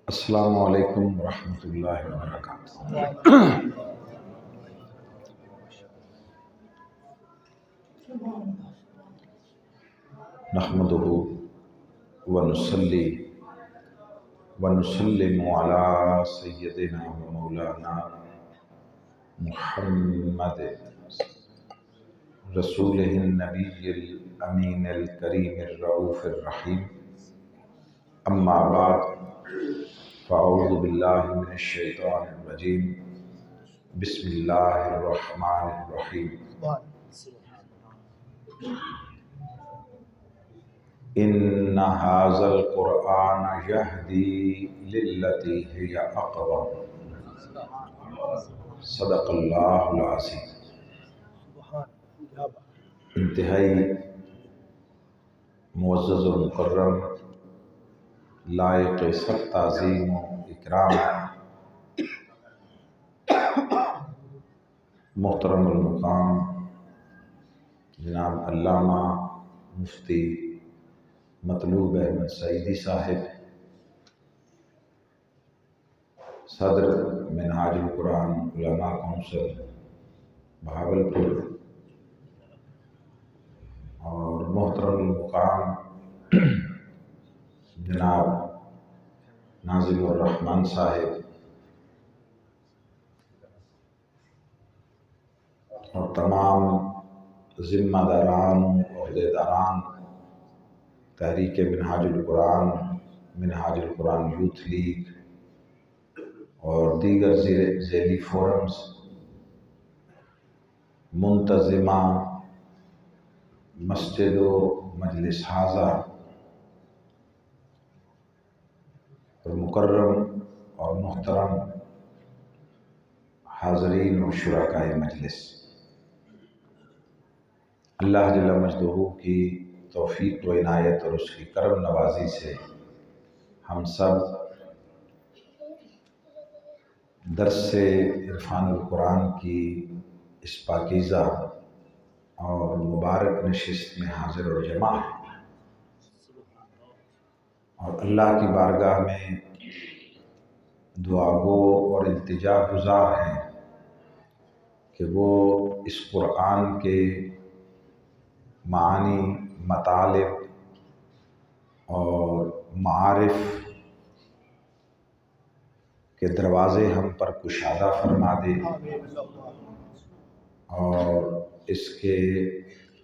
السلام علیکم ورحمۃ اللہ وبرکاتہ۔ نحمدہ ونصلی ونسلم علی سیدنا و مولانا محمد رسولہ النبی الامین الکریم الرؤوف الرحیم، اما بعد فاعوذ باللہ من الشیطان الرجیم، بسم اللہ الرحمن الرحیم۔ ان ھذا القرآن یہدی للتی ہی اقوم، صدق اللہ العظیم۔ انتہائی معزز و مکرم، لائق سب تعظیم و اکرام محترم المقام جناب علامہ مفتی مطلوب احمد سعیدی صاحب، صدر منہاج القرآن علماء کونسل بہاولپور، اور محترم المقام جناب ناظم الرحمن صاحب، اور تمام ذمہ داران و عہدیداران تحریک منہاج القرآن، منہاج القرآن یوتھ لیگ اور دیگر ذیلی فورمز، منتظمہ مسجد و مجلس ہاضہ، اور مکرم اور محترم حاضرین و شرکائے مجلس، اللہ جل مجدہ کی توفیق و عنایت اور اس کی کرم نوازی سے ہم سب درس عرفان القرآن کی اس پاکیزہ اور مبارک نشست میں حاضر و جمع ہیں، اور اللہ کی بارگاہ میں دعا گو اور التجا گزار ہیں کہ وہ اس قرآن کے معانی، مطالب اور معارف کے دروازے ہم پر کشادہ فرما دے، اور اس کے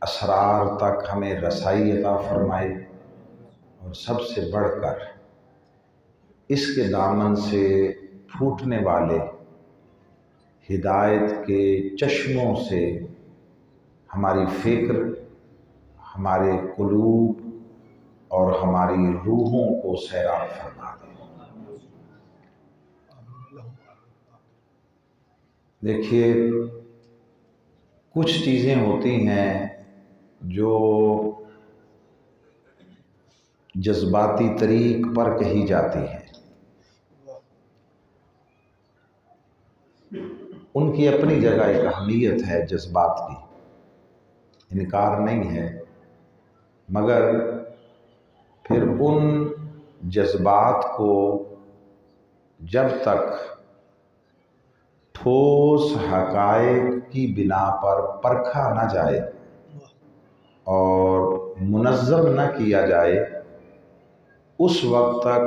اسرار تک ہمیں رسائی عطا فرمائے، اور سب سے بڑھ کر اس کے دامن سے پھوٹنے والے ہدایت کے چشموں سے ہماری فکر، ہمارے قلوب اور ہماری روحوں کو سیراب فرما دے۔ دیکھیے، کچھ چیزیں ہوتی ہیں جو جذباتی طریق پر کہی جاتی ہیں، ان کی اپنی جگہ ایک اہمیت ہے جذبات کی، انکار نہیں ہے، مگر پھر ان جذبات کو جب تک ٹھوس حقائق کی بنا پر پرکھا نہ جائے اور منظم نہ کیا جائے، اس وقت تک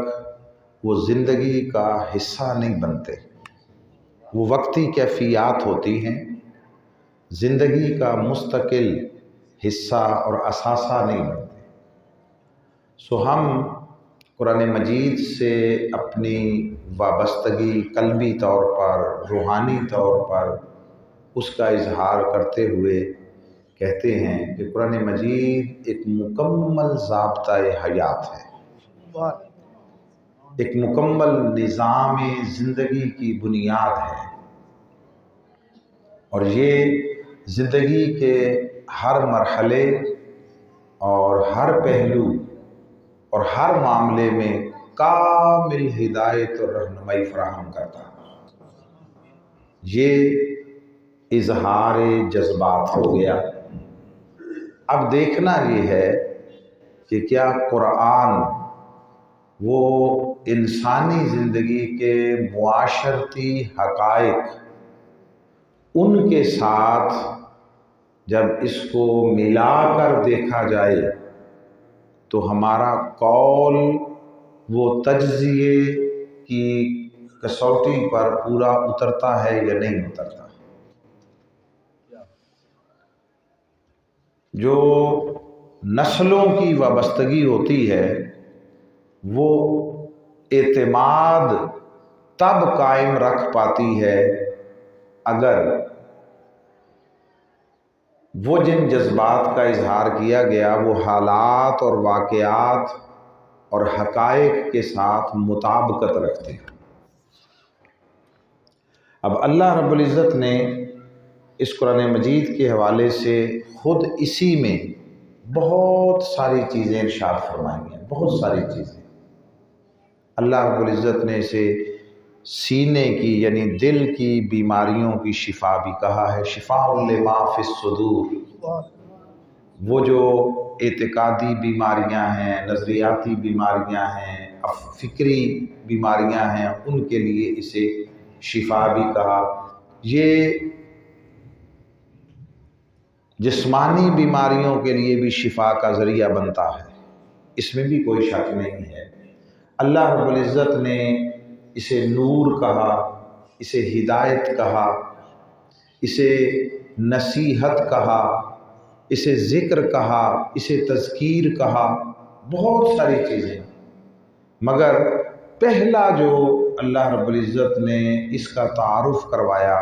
وہ زندگی کا حصہ نہیں بنتے۔ وہ وقتی کیفیات ہوتی ہیں، زندگی کا مستقل حصہ اور اثاثہ نہیں بنتے۔ سو ہم قرآن مجید سے اپنی وابستگی قلبی طور پر، روحانی طور پر اس کا اظہار کرتے ہوئے کہتے ہیں کہ قرآن مجید ایک مکمل ضابطۂ حیات ہے، ایک مکمل نظام زندگی کی بنیاد ہے، اور یہ زندگی کے ہر مرحلے اور ہر پہلو اور ہر معاملے میں کامل ہدایت اور رہنمائی فراہم کرتا ہے۔ یہ اظہار جذبات ہو گیا۔ اب دیکھنا یہ ہے کہ کیا قرآن وہ انسانی زندگی کے معاشرتی حقائق، ان کے ساتھ جب اس کو ملا کر دیکھا جائے تو ہمارا قول وہ تجزیے کی کسوٹی پر پورا اترتا ہے یا نہیں اترتا۔ جو نسلوں کی وابستگی ہوتی ہے وہ اعتماد تب قائم رکھ پاتی ہے اگر وہ جن جذبات کا اظہار کیا گیا وہ حالات اور واقعات اور حقائق کے ساتھ مطابقت رکھتے ہیں۔ اب اللہ رب العزت نے اس قرآن مجید کے حوالے سے خود اسی میں بہت ساری چیزیں ارشاد فرمائی ہیں، بہت ساری چیزیں۔ اللہ رب العزت نے اسے سینے کی یعنی دل کی بیماریوں کی شفا بھی کہا ہے، شفاء لما فی الصدور۔ وہ جو اعتقادی بیماریاں ہیں، نظریاتی بیماریاں ہیں، فکری بیماریاں ہیں، ان کے لیے اسے شفا بھی کہا۔ یہ جسمانی بیماریوں کے لیے بھی شفا کا ذریعہ بنتا ہے، اس میں بھی کوئی شک نہیں ہے۔ اللہ رب العزت نے اسے نور کہا، اسے ہدایت کہا، اسے نصیحت کہا، اسے ذکر کہا، اسے تذکیر کہا، بہت ساری چیزیں۔ مگر پہلا جو اللہ رب العزت نے اس کا تعارف کروایا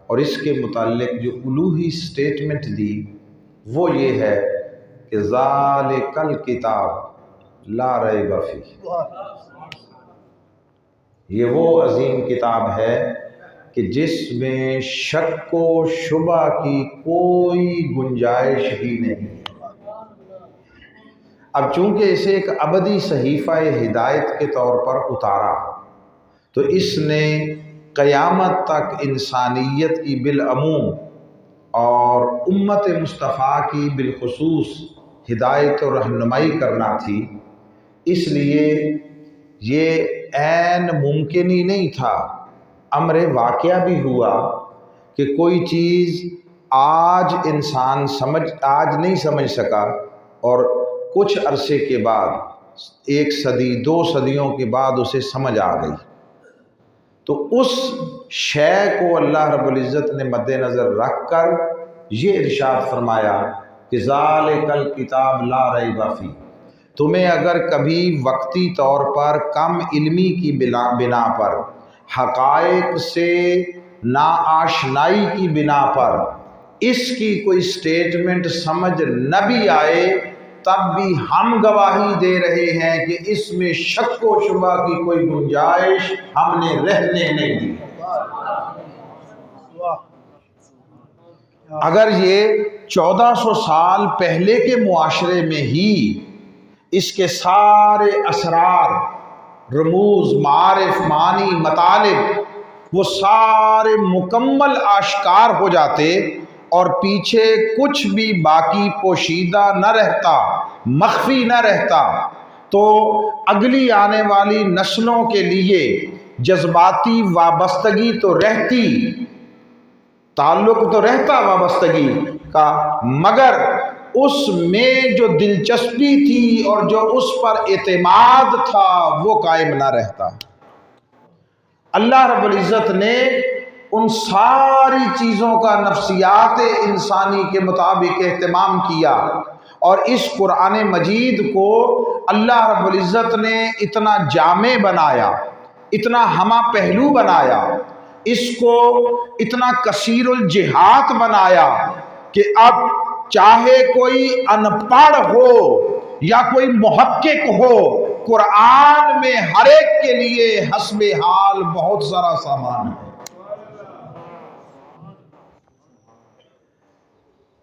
اور اس کے متعلق جو الوہی سٹیٹمنٹ دی وہ یہ ہے کہ ذالک الکتاب لا ریب فیہ، یہ وہ عظیم کتاب ہے کہ جس میں شک و شبہ کی کوئی گنجائش ہی نہیں ہے۔ اب چونکہ اسے ایک ابدی صحیفہ ہدایت کے طور پر اتارا تو اس نے قیامت تک انسانیت کی بالعموم اور امت مصطفیٰ کی بالخصوص ہدایت و رہنمائی کرنا تھی، اس لیے یہ عین ممکن ہی نہیں تھا، امر واقعہ بھی ہوا کہ کوئی چیز آج انسان آج نہیں سمجھ سکا اور کچھ عرصے کے بعد، ایک صدی دو صدیوں کے بعد اسے سمجھ آ گئی۔ تو اس شے کو اللہ رب العزت نے مد نظر رکھ کر یہ ارشاد فرمایا کہ ذالک الکتاب لا ریب فیہ۔ تمہیں اگر کبھی وقتی طور پر کم علمی کی بنا پر، حقائق سے ناآشنائی کی بنا پر اس کی کوئی سٹیٹمنٹ سمجھ نہ بھی آئے تب بھی ہم گواہی دے رہے ہیں کہ اس میں شک و شبہ کی کوئی گنجائش ہم نے رہنے نہیں دی۔ اگر یہ 1400 سال پہلے کے معاشرے میں ہی اس کے سارے اسرار، رموز، معارف، معانی، مطالب وہ سارے مکمل آشکار ہو جاتے اور پیچھے کچھ بھی باقی پوشیدہ نہ رہتا، مخفی نہ رہتا، تو اگلی آنے والی نسلوں کے لیے جذباتی وابستگی تو رہتی، تعلق تو رہتا وابستگی کا، مگر اس میں جو دلچسپی تھی اور جو اس پر اعتماد تھا وہ قائم نہ رہتا۔ اللہ رب العزت نے ان ساری چیزوں کا نفسیات انسانی کے مطابق اہتمام کیا اور اس قرآن مجید کو اللہ رب العزت نے اتنا جامع بنایا، اتنا ہمہ پہلو بنایا، اس کو اتنا کثیر الجہات بنایا کہ اب چاہے کوئی ان پڑھ ہو یا کوئی محقق ہو، قرآن میں ہر ایک کے لیے حسب حال بہت سارا سامان ہے۔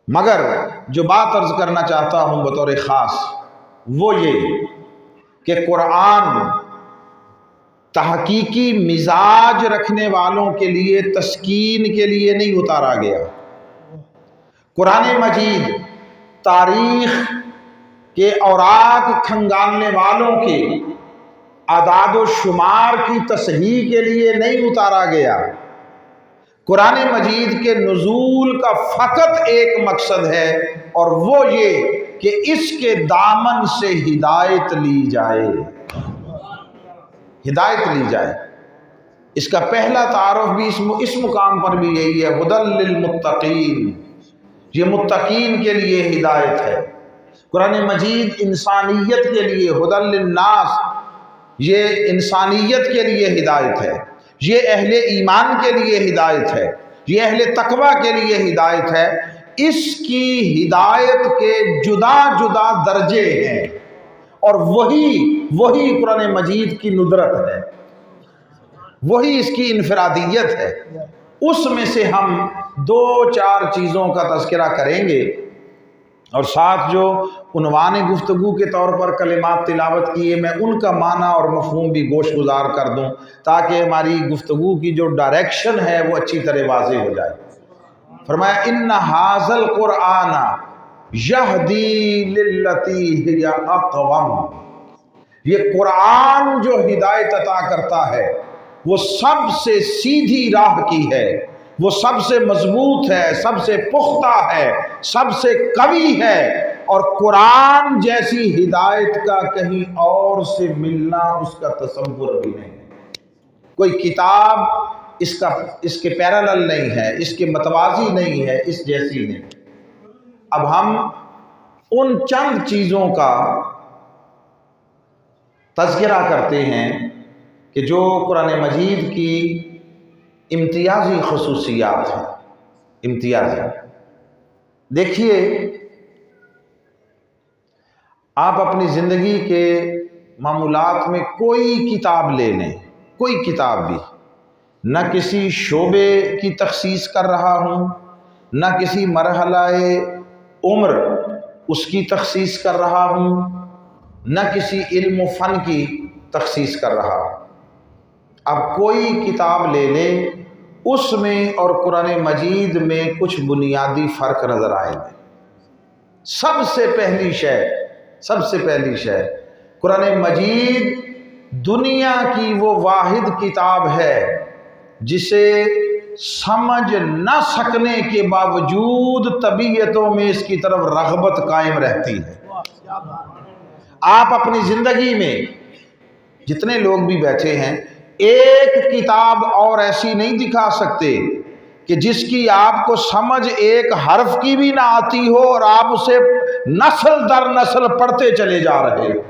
مگر جو بات عرض کرنا چاہتا ہوں بطور خاص وہ یہ کہ قرآن تحقیقی مزاج رکھنے والوں کے لیے تسکین کے لیے نہیں اتارا گیا۔ قرآن مجید تاریخ کے اوراق کھنگالنے والوں کے اعداد و شمار کی تصحیح کے لیے نہیں اتارا گیا۔ قرآن مجید کے نزول کا فقط ایک مقصد ہے، اور وہ یہ کہ اس کے دامن سے ہدایت لی جائے، ہدایت لی جائے۔ اس کا پہلا تعارف بھی اس مقام پر بھی یہی ہے، ہدی للمتقین، یہ متقین کے لیے ہدایت ہے۔ قرآن مجید انسانیت کے لیے، ہدی للناس، یہ انسانیت کے لیے ہدایت ہے، یہ اہل ایمان کے لیے ہدایت ہے، یہ اہل تقوی کے لیے ہدایت ہے۔ اس کی ہدایت کے جدا جدا درجے ہیں، اور وہی قرآن مجید کی ندرت ہے، وہی اس کی انفرادیت ہے۔ اس میں سے ہم 2-4 چیزوں کا تذکرہ کریں گے، اور ساتھ جو عنوان گفتگو کے طور پر کلمات تلاوت کیے، میں ان کا معنی اور مفہوم بھی گوش گزار کر دوں، تاکہ ہماری گفتگو کی جو ڈائریکشن ہے وہ اچھی طرح واضح ہو جائے۔ فرمایا ان ھذا القرآن یہدی للتی ہی اقوم، یہ قرآن جو ہدایت عطا کرتا ہے وہ سب سے سیدھی راہ کی ہے، وہ سب سے مضبوط ہے، سب سے پختہ ہے، سب سے قوی ہے، اور قرآن جیسی ہدایت کا کہیں اور سے ملنا اس کا تصور بھی نہیں ہے۔ کوئی کتاب اس کے پیرالل نہیں ہے، اس کے متوازی نہیں ہے، اس جیسی نہیں۔ اب ہم ان چند چیزوں کا تذکرہ کرتے ہیں کہ جو قرآن مجید کی امتیازی خصوصیات ہیں، امتیازی۔ دیکھیے، آپ اپنی زندگی کے معمولات میں کوئی کتاب لے لیں، کوئی کتاب بھی، نہ کسی شعبے کی تخصیص کر رہا ہوں، نہ کسی مرحلہ عمر اس کی تخصیص کر رہا ہوں، نہ کسی علم و فن کی تخصیص کر رہا ہوں۔ اب کوئی کتاب لے لیں، اس میں اور قرآن مجید میں کچھ بنیادی فرق نظر آئے گا۔ سب سے پہلی شے قرآن مجید دنیا کی وہ واحد کتاب ہے جسے سمجھ نہ سکنے کے باوجود طبیعتوں میں اس کی طرف رغبت قائم رہتی ہے۔ آپ اپنی زندگی میں جتنے لوگ بھی بیٹھے ہیں، ایک کتاب اور ایسی نہیں دکھا سکتے کہ جس کی آپ کو سمجھ ایک حرف کی بھی نہ آتی ہو اور آپ اسے نسل در نسل پڑھتے چلے جا رہے ہو۔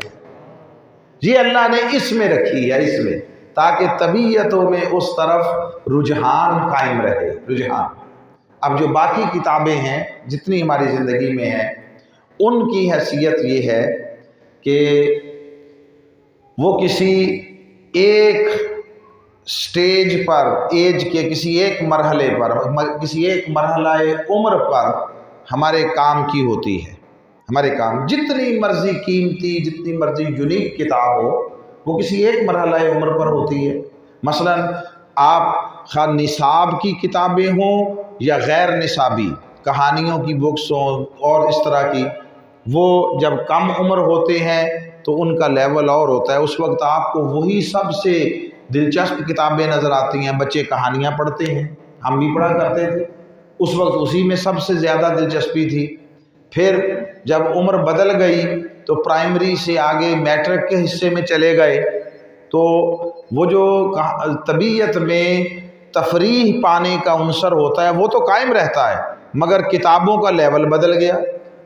یہ اللہ نے اس میں رکھی ہے، اس میں، تاکہ طبیعتوں میں اس طرف رجحان قائم رہے، رجحان۔ اب جو باقی کتابیں ہیں جتنی ہماری زندگی میں ہیں، ان کی حیثیت یہ ہے کہ وہ کسی ایک سٹیج پر، ایج کے کسی ایک مرحلے پر، کسی ایک مرحلہ عمر پر ہمارے کام کی ہوتی ہے۔ ہمارے کام، جتنی مرضی قیمتی، جتنی مرضی یونیک کتاب ہو، وہ کسی ایک مرحلہ عمر پر ہوتی ہے۔ مثلا آپ خواہ نصاب کی کتابیں ہوں یا غیر نصابی کہانیوں کی بکس ہوں اور اس طرح کی، وہ جب کم عمر ہوتے ہیں تو ان کا لیول اور ہوتا ہے۔ اس وقت آپ کو وہی سب سے دلچسپ کتابیں نظر آتی ہیں۔ بچے کہانیاں پڑھتے ہیں، ہم بھی پڑھا کرتے تھے، اس وقت اسی میں سب سے زیادہ دلچسپی تھی۔ پھر جب عمر بدل گئی تو پرائمری سے آگے میٹرک کے حصے میں چلے گئے، تو وہ جو طبیعت میں تفریح پانے کا عنصر ہوتا ہے وہ تو قائم رہتا ہے، مگر کتابوں کا لیول بدل گیا۔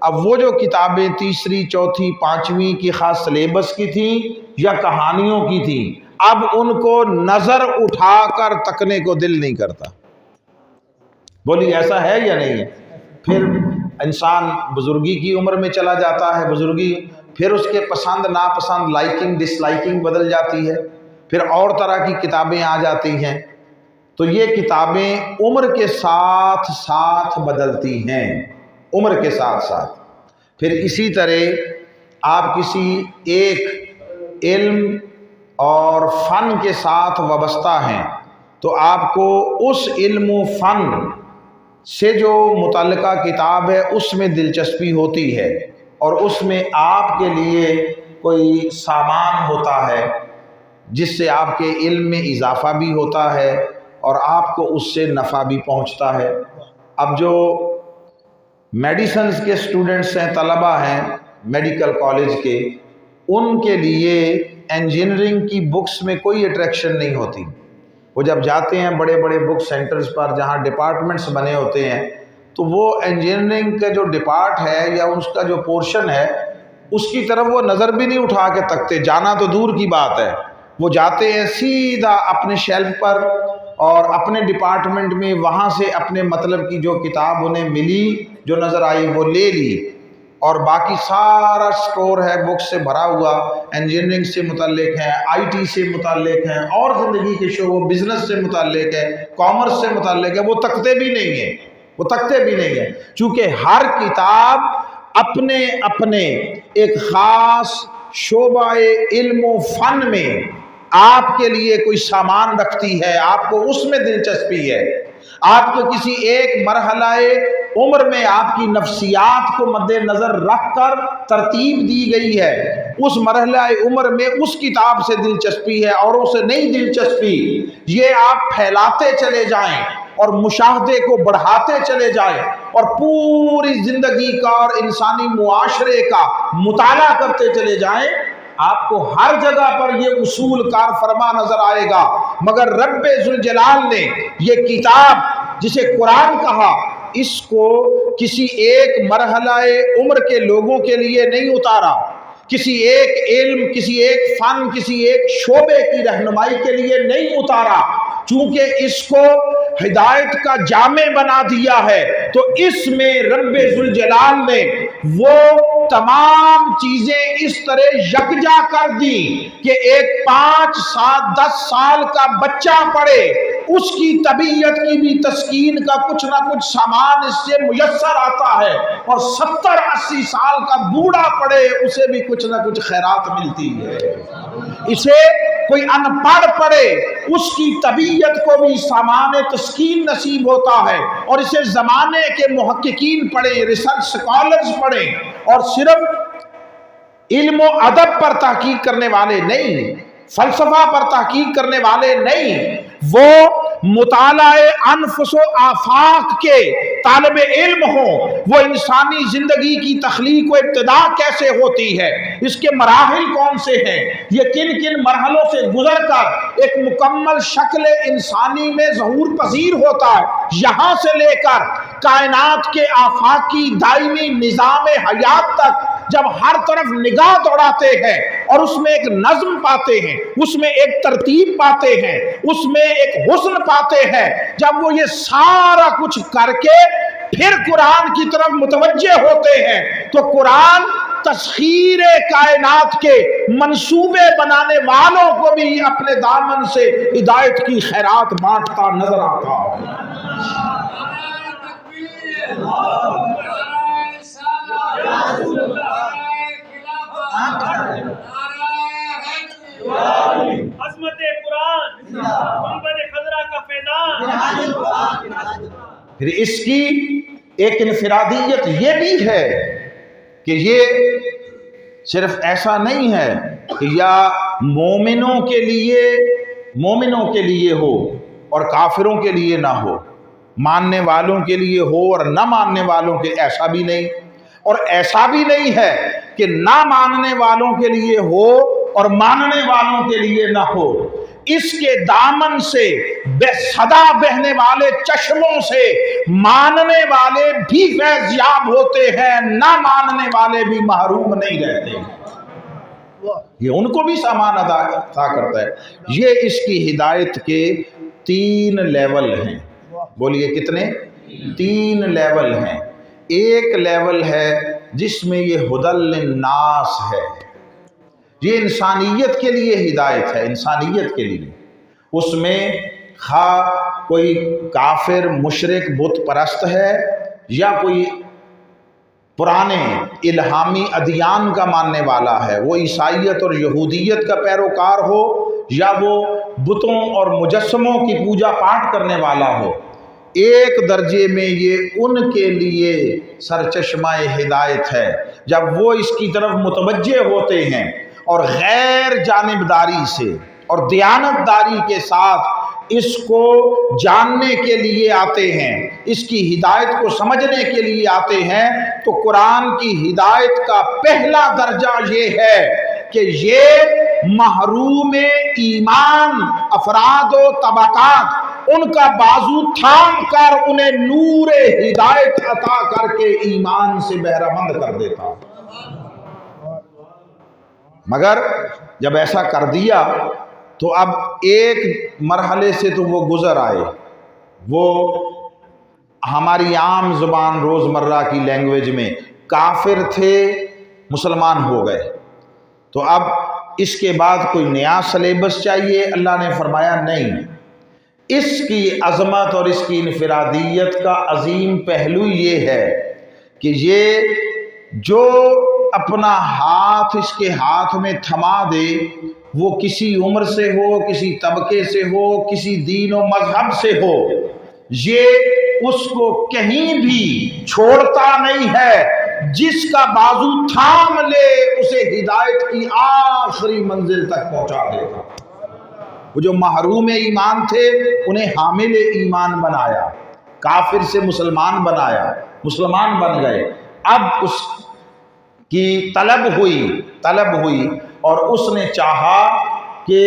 اب وہ جو کتابیں تیسری، چوتھی، پانچویں کی خاص سلیبس کی تھیں یا کہانیوں کی تھیں، اب ان کو نظر اٹھا کر تکنے کو دل نہیں کرتا۔ بولی ایسا ہے یا نہیں ہے؟ پھر انسان بزرگی کی عمر میں چلا جاتا ہے، بزرگی، پھر اس کے پسند ناپسند، لائکنگ ڈس لائکنگ بدل جاتی ہے، پھر اور طرح کی کتابیں آ جاتی ہیں۔ تو یہ کتابیں عمر کے ساتھ ساتھ بدلتی ہیں، عمر کے ساتھ ساتھ۔ پھر اسی طرح آپ کسی ایک علم اور فن کے ساتھ وابستہ ہیں تو آپ کو اس علم و فن سے جو متعلقہ کتاب ہے اس میں دلچسپی ہوتی ہے، اور اس میں آپ کے لیے کوئی سامان ہوتا ہے، جس سے آپ کے علم میں اضافہ بھی ہوتا ہے اور آپ کو اس سے نفع بھی پہنچتا ہے۔ اب جو میڈیسنز کے اسٹوڈنٹس ہیں، طلبہ ہیں میڈیکل کالج کے، ان کے لیے انجینئرنگ کی بکس میں کوئی اٹریکشن نہیں ہوتی۔ وہ جب جاتے ہیں بڑے بڑے بک سینٹرز پر جہاں ڈپارٹمنٹس بنے ہوتے ہیں، تو وہ انجینئرنگ کا جو ڈپارٹ ہے یا اس کا جو پورشن ہے اس کی طرف وہ نظر بھی نہیں اٹھا کے تکتے، جانا تو دور کی بات ہے۔ وہ جاتے ہیں سیدھا اپنے شیلف پر اور اپنے ڈپارٹمنٹ میں وہاں سے اپنے مطلب کی جو کتاب انہیں ملی، جو نظر آئی وہ لے لی، اور باقی سارا سٹور ہے بکس سے بھرا ہوا، انجینئرنگ سے متعلق ہیں، آئی ٹی سے متعلق ہیں، اور زندگی کے شعبوں بزنس سے متعلق ہے، کامرس سے متعلق ہے، وہ تکتے بھی نہیں ہیں، وہ تکتے بھی نہیں ہیں، چونکہ ہر کتاب اپنے اپنے ایک خاص شعبہ علم و فن میں آپ کے لیے کوئی سامان رکھتی ہے، آپ کو اس میں دلچسپی ہے۔ آپ کو کسی ایک مرحلہ عمر میں آپ کی نفسیات کو مد نظر رکھ کر ترتیب دی گئی ہے، اس مرحلہ عمر میں اس کتاب سے دلچسپی ہے، اوروں سے نہیں دلچسپی۔ یہ آپ پھیلاتے چلے جائیں اور مشاہدے کو بڑھاتے چلے جائیں اور پوری زندگی کا اور انسانی معاشرے کا مطالعہ کرتے چلے جائیں، آپ کو ہر جگہ پر یہ اصول کار فرما نظر آئے گا۔ مگر رب ذوالجلال نے یہ کتاب جسے قرآن کہا، اس کو کسی ایک مرحلہ عمر کے لوگوں کے لیے نہیں اتارا، کسی ایک علم، کسی ایک فن، کسی ایک شعبے کی رہنمائی کے لیے نہیں اتارا، چونکہ اس کو ہدایت کا جامع بنا دیا ہے، تو اس میں رب ذوالجلال نے وہ تمام چیزیں اس طرح یکجا کر دی کہ ایک 5 7 10 سال کا بچہ پڑھے، اس کی طبیعت کی بھی تسکین کا کچھ نہ کچھ سامان اس سے میسر آتا ہے، اور 70 80 سال کا بوڑھا پڑھے اسے بھی کچھ نہ کچھ خیرات ملتی ہے۔ اسے کوئی ان پڑھ پڑھے اس کی طبیعت کو بھی سامان تسکین نصیب ہوتا ہے، اور اسے زمانے کے محققین پڑھیں، ریسرچ سکالرز پڑھیں، اور صرف علم و ادب پر تحقیق کرنے والے نہیں، فلسفہ پر تحقیق کرنے والے نہیں، وہ مطالعہ انفس و آفاق کے طالب علم ہوں، وہ انسانی زندگی کی تخلیق و ابتدا کیسے ہوتی ہے، اس کے مراحل کون سے ہیں، یہ کن کن مرحلوں سے گزر کر ایک مکمل شکل انسانی میں ظہور پذیر ہوتا ہے، یہاں سے لے کر کائنات کے آفاقی دائمی نظام حیات تک جب ہر طرف نگاہ دوڑاتے ہیں اور اس میں ایک نظم پاتے ہیں، اس میں ایک ترتیب پاتے ہیں، اس میں ایک حسن پاتے ہیں، جب وہ یہ سارا کچھ کر کے پھر قرآن کی طرف متوجہ ہوتے ہیں، تو قرآن تسخیر کائنات کے منصوبے بنانے والوں کو بھی اپنے دامن سے ہدایت کی خیرات بانٹتا نظر آتا ہے۔ عظمت قرآن، منبر خضرا کا فیضان۔ پھر اس کی ایک انفرادیت یہ بھی ہے کہ یہ صرف ایسا نہیں ہے کہ یا مومنوں کے لیے ہو اور کافروں کے لیے نہ ہو، ماننے والوں کے لیے ہو اور نہ ماننے والوں کے، ایسا بھی نہیں، اور ایسا بھی نہیں ہے کہ نہ ماننے والوں کے لیے ہو اور ماننے والوں کے لیے نہ ہو۔ اس کے دامن سے بے صدا بہنے والے چشموں سے ماننے والے بھی فیض یاب ہوتے ہیں، نہ ماننے والے بھی محروم نہیں رہتے، یہ ان کو بھی سامان ادا کرتا ہے۔ یہ اس کی ہدایت کے 3 لیول ہیں۔ بولیے کتنے؟ 3 لیول ہیں۔ ایک لیول ہے جس میں یہ ہدی للناس ہے، یہ انسانیت کے لیے ہدایت ہے، انسانیت کے لیے۔ اس میں خواہ کوئی کافر مشرک بت پرست ہے یا کوئی پرانے الہامی ادیان کا ماننے والا ہے، وہ عیسائیت اور یہودیت کا پیروکار ہو یا وہ بتوں اور مجسموں کی پوجا پاٹ کرنے والا ہو، ایک درجے میں یہ ان کے لیے سرچشمہ ہدایت ہے جب وہ اس کی طرف متوجہ ہوتے ہیں اور غیر جانبداری سے اور دیانتداری کے ساتھ اس کو جاننے کے لیے آتے ہیں، اس کی ہدایت کو سمجھنے کے لیے آتے ہیں، تو قرآن کی ہدایت کا پہلا درجہ یہ ہے کہ یہ محروم ایمان افراد و طبقات ان کا بازو تھام کر انہیں نور ہدایت عطا کر کے ایمان سے بہرہ مند کر دیتا۔ مگر جب ایسا کر دیا تو اب ایک مرحلے سے تو وہ گزر آئے، وہ ہماری عام زبان روزمرہ کی لینگویج میں کافر تھے، مسلمان ہو گئے، تو اب اس کے بعد کوئی نیا سلیبس چاہیے۔ اللہ نے فرمایا نہیں، اس کی عظمت اور اس کی انفرادیت کا عظیم پہلو یہ ہے کہ یہ جو اپنا ہاتھ اس کے ہاتھ میں تھما دے، وہ کسی عمر سے ہو، کسی طبقے سے ہو، کسی دین و مذہب سے ہو، یہ اس کو کہیں بھی چھوڑتا نہیں ہے، جس کا بازو تھام لے اسے ہدایت کی آخری منزل تک پہنچا دے گا۔ وہ جو محروم ایمان تھے انہیں حامل ایمان بنایا، کافر سے مسلمان بنایا، مسلمان بن گئے، اب اس کی طلب ہوئی اور اس نے چاہا کہ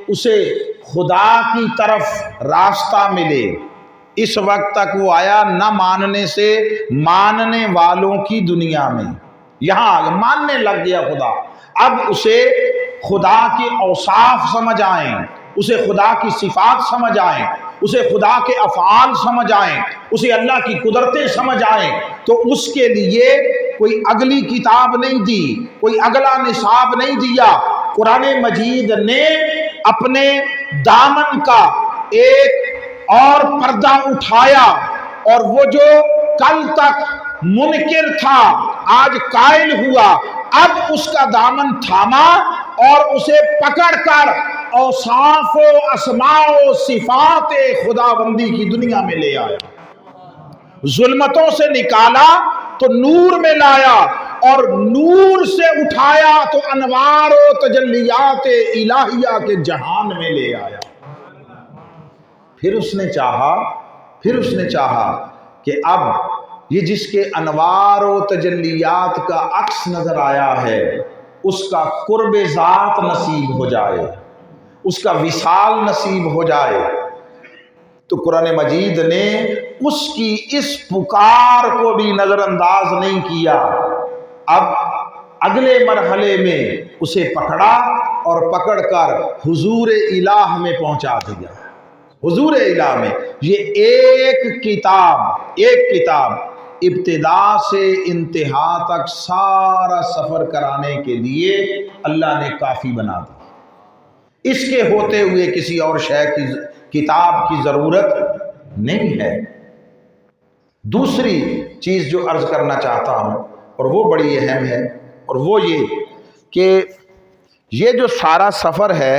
اسے خدا کی طرف راستہ ملے۔ اس وقت تک وہ آیا نہ ماننے سے ماننے والوں کی دنیا میں، یہاں ماننے لگ گیا خدا، اب اسے خدا کے اوصاف سمجھ آئیں، اسے خدا کی صفات سمجھ آئیں، اسے خدا کے افعال سمجھ آئیں، اسے اللہ کی قدرتیں سمجھ آئیں، تو اس کے لیے کوئی اگلی کتاب نہیں دی، کوئی اگلا نصاب نہیں دیا۔ قرآن مجید نے اپنے دامن کا ایک اور پردہ اٹھایا، اور وہ جو کل تک منکر تھا آج قائل ہوا، اب اس کا دامن تھاما اور اسے پکڑ کر اوصاف و اسماء و صفات خداوندی کی دنیا میں لے آیا، ظلمتوں سے نکالا تو نور میں لایا، اور نور سے اٹھایا تو انوار و تجلیات الہیہ کے جہان میں لے آیا۔ پھر اس نے چاہا کہ اب یہ جس کے انوار و تجلیات کا عکس نظر آیا ہے اس کا قرب ذات نصیب ہو جائے، اس کا وصال نصیب ہو جائے، تو قرآن مجید نے اس کی اس پکار کو بھی نظر انداز نہیں کیا، اب اگلے مرحلے میں اسے پکڑا اور پکڑ کر حضور الہ میں پہنچا دیا۔ حضور الہ میں یہ ایک کتاب ابتدا سے انتہا تک سارا سفر کرانے کے لیے اللہ نے کافی بنا دی، اس کے ہوتے ہوئے کسی اور شے کی کتاب کی ضرورت نہیں ہے۔ دوسری چیز جو عرض کرنا چاہتا ہوں اور وہ بڑی اہم ہے، اور وہ یہ کہ یہ جو سارا سفر ہے،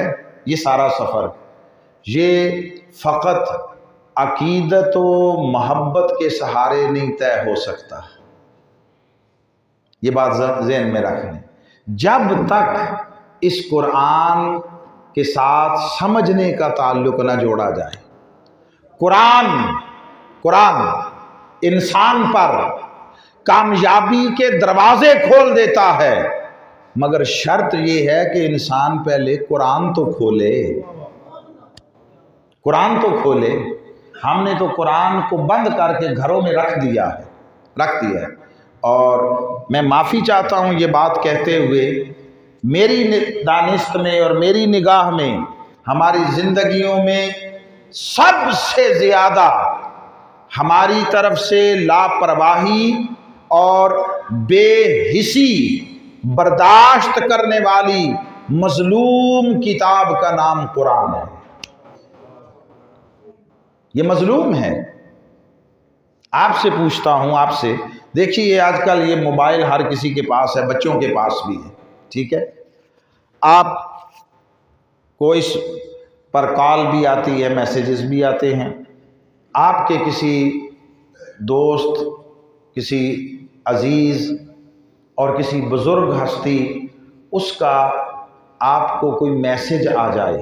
یہ فقط عقیدت و محبت کے سہارے نہیں طے ہو سکتا، یہ بات ذہن میں رکھیں۔ جب تک اس قرآن کے ساتھ سمجھنے کا تعلق نہ جوڑا جائے، قرآن انسان پر کامیابی کے دروازے کھول دیتا ہے، مگر شرط یہ ہے کہ انسان پہلے قرآن تو کھولے۔ ہم نے تو قرآن کو بند کر کے گھروں میں رکھ دیا ہے۔ اور میں معافی چاہتا ہوں یہ بات کہتے ہوئے، میری دانست میں اور میری نگاہ میں ہماری زندگیوں میں سب سے زیادہ ہماری طرف سے لاپرواہی اور بے حسی برداشت کرنے والی مظلوم کتاب کا نام قرآن ہے۔ یہ مظلوم ہے۔ آپ سے پوچھتا ہوں، آپ سے دیکھیے، آج کل یہ موبائل ہر کسی کے پاس ہے، بچوں کے پاس بھی ہے، ٹھیک ہے، آپ کو اس پر کال بھی آتی ہے، میسیجز بھی آتے ہیں، آپ کے کسی دوست، کسی عزیز اور کسی بزرگ ہستی، اس کا آپ کو کوئی میسیج آ جائے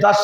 10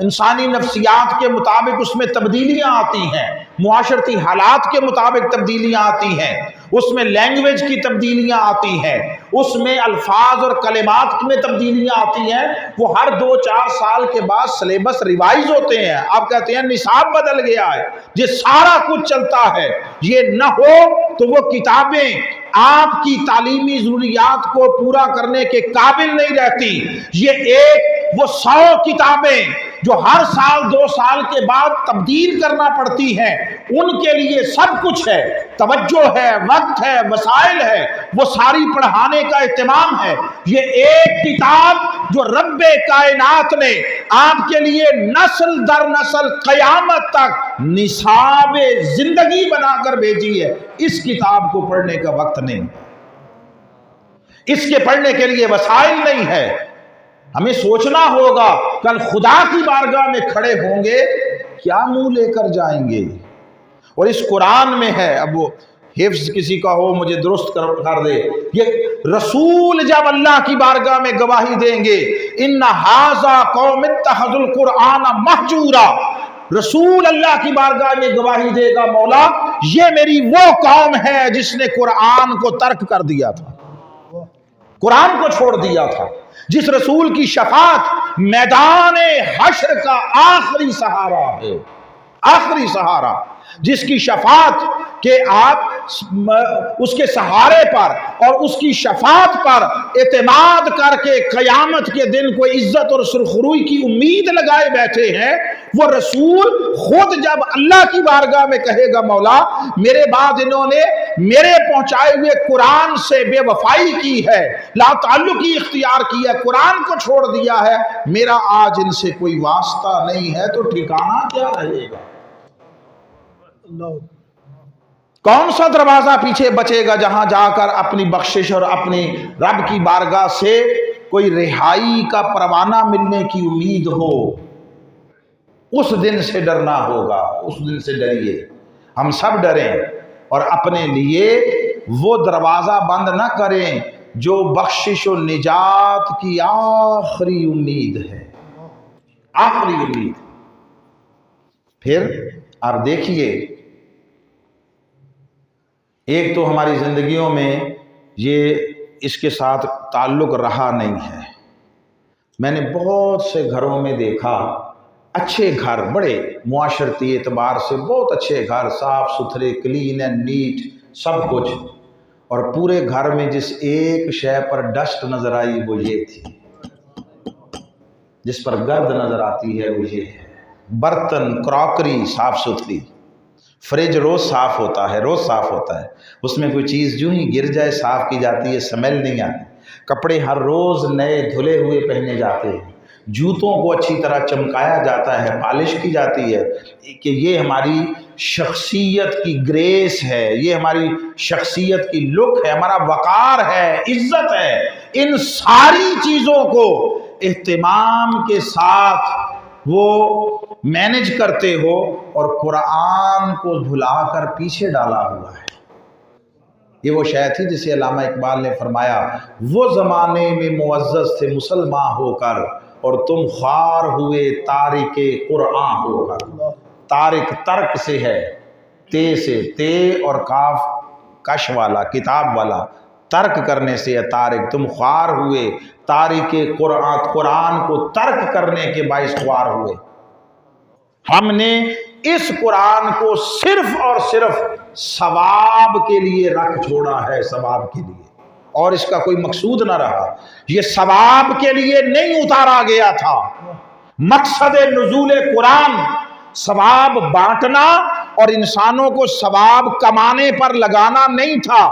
انسانی نفسیات کے مطابق اس میں تبدیلیاں آتی ہیں، معاشرتی حالات کے مطابق تبدیلیاں آتی ہیں، اس میں لینگویج کی تبدیلیاں آتی ہیں، اس میں الفاظ اور کلمات میں تبدیلیاں آتی ہیں۔ وہ ہر 2-4 سال کے بعد سلیبس ریوائز ہوتے ہیں، آپ کہتے ہیں نصاب بدل گیا ہے، یہ سارا کچھ چلتا ہے۔ یہ نہ ہو تو وہ کتابیں آپ کی تعلیمی ضروریات کو پورا کرنے کے قابل نہیں رہتی۔ یہ وہ 100 کتابیں جو ہر سال 2 سال کے بعد تبدیل کرنا پڑتی ہیں، ان کے لیے سب کچھ ہے، توجہ ہے، وقت ہے، وسائل ہے، وہ ساری پڑھانے کا اہتمام ہے۔ یہ ایک کتاب جو رب کائنات نے آپ کے لیے نسل در نسل قیامت تک نصاب زندگی بنا کر بھیجی ہے، اس کتاب کو پڑھنے کا وقت نہیں، اس کے پڑھنے کے لیے وسائل نہیں ہے۔ ہمیں سوچنا ہوگا کل خدا کی بارگاہ میں کھڑے ہوں گے کیا منہ لے کر جائیں گے۔ اور اس قرآن میں ہے، اب وہ حفظ کسی کا ہو مجھے درست کر دے، یہ رسول جب اللہ کی بارگاہ میں گواہی دیں گے ان ھذا قوم اتخذوا القرآن مہجورا، رسول اللہ کی بارگاہ میں گواہی دے گا مولا یہ میری وہ قوم ہے جس نے قرآن کو ترک کر دیا تھا، قرآن کو چھوڑ دیا تھا، جس رسول کی شفاعت میدان حشر کا آخری سہارا ہے، آخری سہارا، جس کی شفاعت کہ آپ اس کے سہارے پر اور اس کی شفاعت پر اعتماد کر کے قیامت کے دن کوئی عزت اور سرخروئی کی امید لگائے بیٹھے ہیں، وہ رسول خود جب اللہ کی بارگاہ میں کہے گا مولا میرے بعد انہوں نے میرے پہنچائے ہوئے قرآن سے بے وفائی کی ہے، لا تعلقی اختیار کی ہے، قرآن کو چھوڑ دیا ہے، میرا آج ان سے کوئی واسطہ نہیں ہے، تو ٹھکانہ کیا رہے گا؟ کون سا دروازہ پیچھے بچے گا جہاں جا کر اپنی بخشش اور اپنی رب کی بارگاہ سے کوئی رہائی کا پروانہ ملنے کی امید ہو؟ اس دن سے ڈرنا ہوگا، اس دن سے ڈریے، ہم سب ڈریں اور اپنے لیے وہ دروازہ بند نہ کریں جو بخشش و نجات کی آخری امید ہے، آخری امید۔ پھر آپ دیکھیے ایک تو ہماری زندگیوں میں یہ اس کے ساتھ تعلق رہا نہیں ہے۔ میں نے بہت سے گھروں میں دیکھا، اچھے گھر، بڑے معاشرتی اعتبار سے بہت اچھے گھر، صاف ستھرے، کلین اینڈ نیٹ، سب کچھ، اور پورے گھر میں جس ایک شے پر ڈسٹ نظر آئی وہ یہ تھی، جس پر گرد نظر آتی ہے وہ یہ ہے۔ برتن، کراکری صاف ستھری، فریج روز صاف ہوتا ہے، روز صاف ہوتا ہے، اس میں کوئی چیز جو ہی گر جائے صاف کی جاتی ہے، سمیل نہیں آتی، کپڑے ہر روز نئے دھلے ہوئے پہنے جاتے ہیں، جوتوں کو اچھی طرح چمکایا جاتا ہے، پالش کی جاتی ہے، کہ یہ ہماری شخصیت کی گریس ہے، یہ ہماری شخصیت کی لک ہے، ہمارا وقار ہے، عزت ہے۔ ان ساری چیزوں کو اہتمام کے ساتھ وہ مینج کرتے ہو اور قرآن کو بھلا کر پیچھے ڈالا ہوا ہے۔ یہ وہ شے تھی جسے علامہ اقبال نے فرمایا وہ زمانے میں معزز تھے مسلمان ہو کر اور تم خوار ہوئے تارک قرآن ہو کر۔ تارک ترک سے ہے، تے سے، تے اور کاف کش والا، کتاب والا، ترک کرنے سے ہے تارک، تم خوار ہوئے تارک قرآن، قرآن کو ترک کرنے کے باعث خوار ہوئے۔ ہم نے اس قرآن کو صرف اور صرف ثواب کے لیے رکھ چھوڑا ہے، ثواب کے لیے، اور اس کا کوئی مقصود نہ رہا۔ یہ ثواب کے لیے نہیں اتارا گیا تھا۔ مقصد نزول قرآن ثواب بانٹنا اور انسانوں کو ثواب کمانے پر لگانا نہیں تھا۔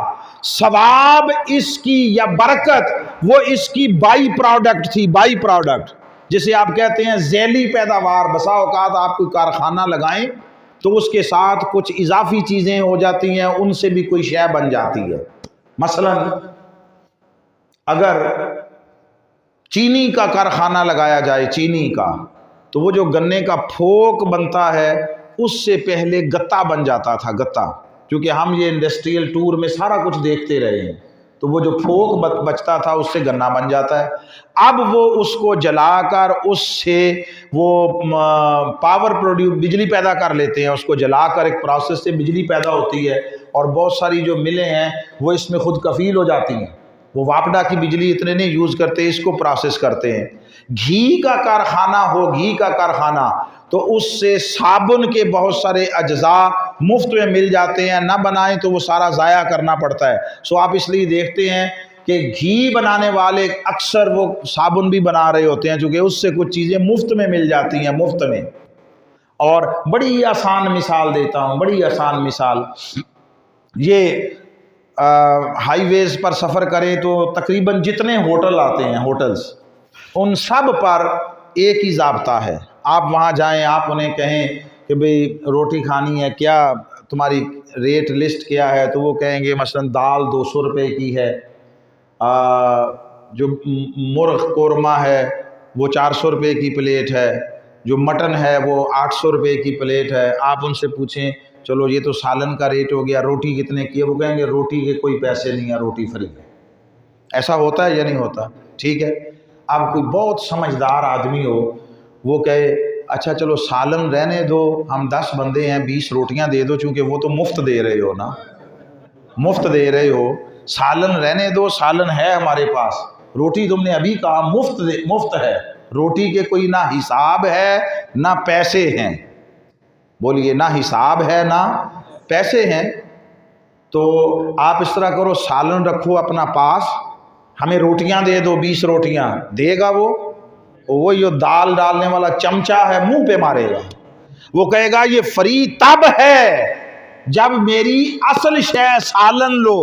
ثواب اس کی یا برکت وہ اس کی بائی پروڈکٹ تھی، بائی پروڈکٹ، جسے آپ کہتے ہیں ذیلی پیداوار۔ بسا اوقات آپ کوئی کارخانہ لگائیں تو اس کے ساتھ کچھ اضافی چیزیں ہو جاتی ہیں، ان سے بھی کوئی شے بن جاتی ہے۔ مثلا اگر چینی کا کارخانہ لگایا جائے، چینی کا، تو وہ جو گنے کا پھوک بنتا ہے اس سے پہلے گتا بن جاتا تھا، گتا، کیونکہ ہم یہ انڈسٹریل ٹور میں سارا کچھ دیکھتے رہے ہیں، تو وہ جو پھوک بچتا تھا اس سے گنا بن جاتا ہے. اب وہ اس کو جلا کر اس سے وہ پاور بجلی پیدا کر لیتے ہیں. اس کو جلا کر ایک پروسیس سے بجلی پیدا ہوتی ہے اور بہت ساری جو ملیں ہیں وہ اس میں خود کفیل ہو جاتی ہیں. وہ واپڈا کی بجلی اتنے نہیں یوز کرتے, اس کو پروسیس کرتے ہیں. گھی کا کارخانہ ہو, گھی کا کارخانہ, تو اس سے صابن کے بہت سارے اجزاء مفت میں مل جاتے ہیں. نہ بنائیں تو وہ سارا ضائع کرنا پڑتا ہے. سو آپ اس لیے دیکھتے ہیں کہ گھی بنانے والے اکثر وہ صابن بھی بنا رہے ہوتے ہیں چونکہ اس سے کچھ چیزیں مفت میں مل جاتی ہیں, مفت میں. اور بڑی آسان مثال دیتا ہوں, بڑی آسان مثال. یہ ہائی ویز پر سفر کریں تو تقریباً جتنے ہوٹل آتے ہیں, ہوٹلز, ان سب پر ایک ہی ضابطہ ہے. آپ وہاں جائیں, آپ انہیں کہیں کہ بھئی روٹی کھانی ہے, کیا تمہاری ریٹ لسٹ کیا ہے, تو وہ کہیں گے مثلا دال 200 روپے کی ہے, جو مرغ قورمہ ہے وہ 400 روپے کی پلیٹ ہے, جو مٹن ہے وہ 800 روپے کی پلیٹ ہے. آپ ان سے پوچھیں چلو یہ تو سالن کا ریٹ ہو گیا, روٹی کتنے کی ہے, وہ کہیں گے روٹی کے کوئی پیسے نہیں ہیں, روٹی فری ہے. ایسا ہوتا ہے یا نہیں ہوتا؟ ٹھیک ہے. اب کوئی بہت سمجھدار آدمی ہو, وہ کہے اچھا چلو سالن رہنے دو, ہم 10 بندے ہیں, 20 روٹیاں دے دو, چونکہ وہ تو مفت دے رہے ہو نا, مفت دے رہے ہو. سالن رہنے دو, سالن ہے ہمارے پاس, روٹی تم نے ابھی کہا مفت ہے. روٹی کے کوئی نہ حساب ہے نہ پیسے ہیں. بولیے, نہ حساب ہے نہ پیسے ہیں. تو آپ اس طرح کرو, سالن رکھو اپنا پاس, ہمیں روٹیاں دے دو, 20 روٹیاں. دے گا وہ جو دال ڈالنے والا چمچہ ہے منہ پہ مارے گا. وہ کہے گا یہ فری تب ہے جب میری اصل شے سالن لو.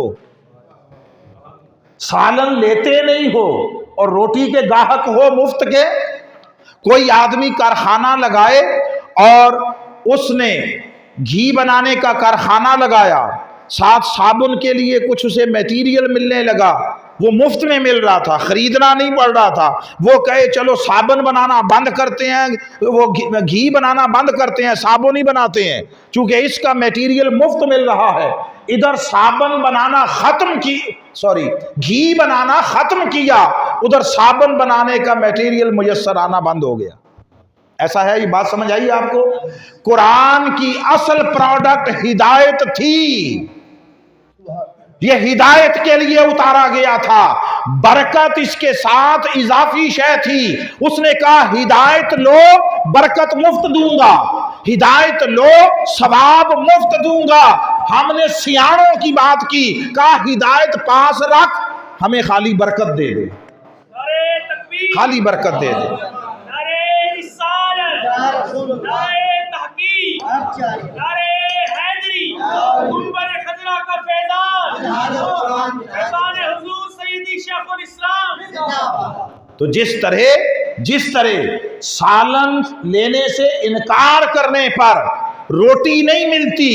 سالن لیتے نہیں ہو اور روٹی کے گاہک ہو مفت کے. کوئی آدمی کارخانہ لگائے اور اس نے گھی بنانے کا کارخانہ لگایا, ساتھ صابن کے لیے کچھ اسے میٹیریل ملنے لگا, وہ مفت میں مل رہا تھا, خریدنا نہیں پڑ رہا تھا. وہ کہے چلو صابن بنانا بند کرتے ہیں, وہ گھی بنانا بند کرتے ہیں, صابن ہی بناتے ہیں چونکہ اس کا میٹیریل مفت مل رہا ہے. ادھر صابن بنانا گھی بنانا ختم کیا, ادھر صابن بنانے کا میٹیریل میسر آنا بند ہو گیا. ایسا ہے, یہ بات سمجھ آئی آپ کو؟ قرآن کی اصل پروڈکٹ ہدایت تھی, یہ ہدایت کے لیے اتارا گیا تھا. برکت اس کے ساتھ اضافی شے تھی. اس نے کہا ہدایت لو برکت مفت دوں گا, ہدایت لو ثواب مفت دوں گا. ہم نے سیاڑوں کی بات کی, کہا ہدایت پاس رکھ, ہمیں خالی برکت دے دے, خالی برکت دے دے. تو جس طرح سالن لینے سے انکار کرنے پر روٹی نہیں ملتی,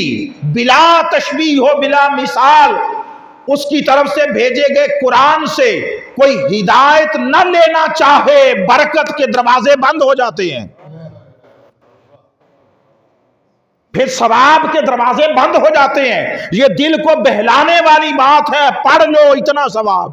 بلا تشبیہ ہو بلا مثال, اس کی طرف سے بھیجے گئے قرآن سے کوئی ہدایت نہ لینا چاہے, برکت کے دروازے بند ہو جاتے ہیں, پھر ثواب کے دروازے بند ہو جاتے ہیں. یہ دل کو بہلانے والی بات ہے, پڑھ لو اتنا ثواب,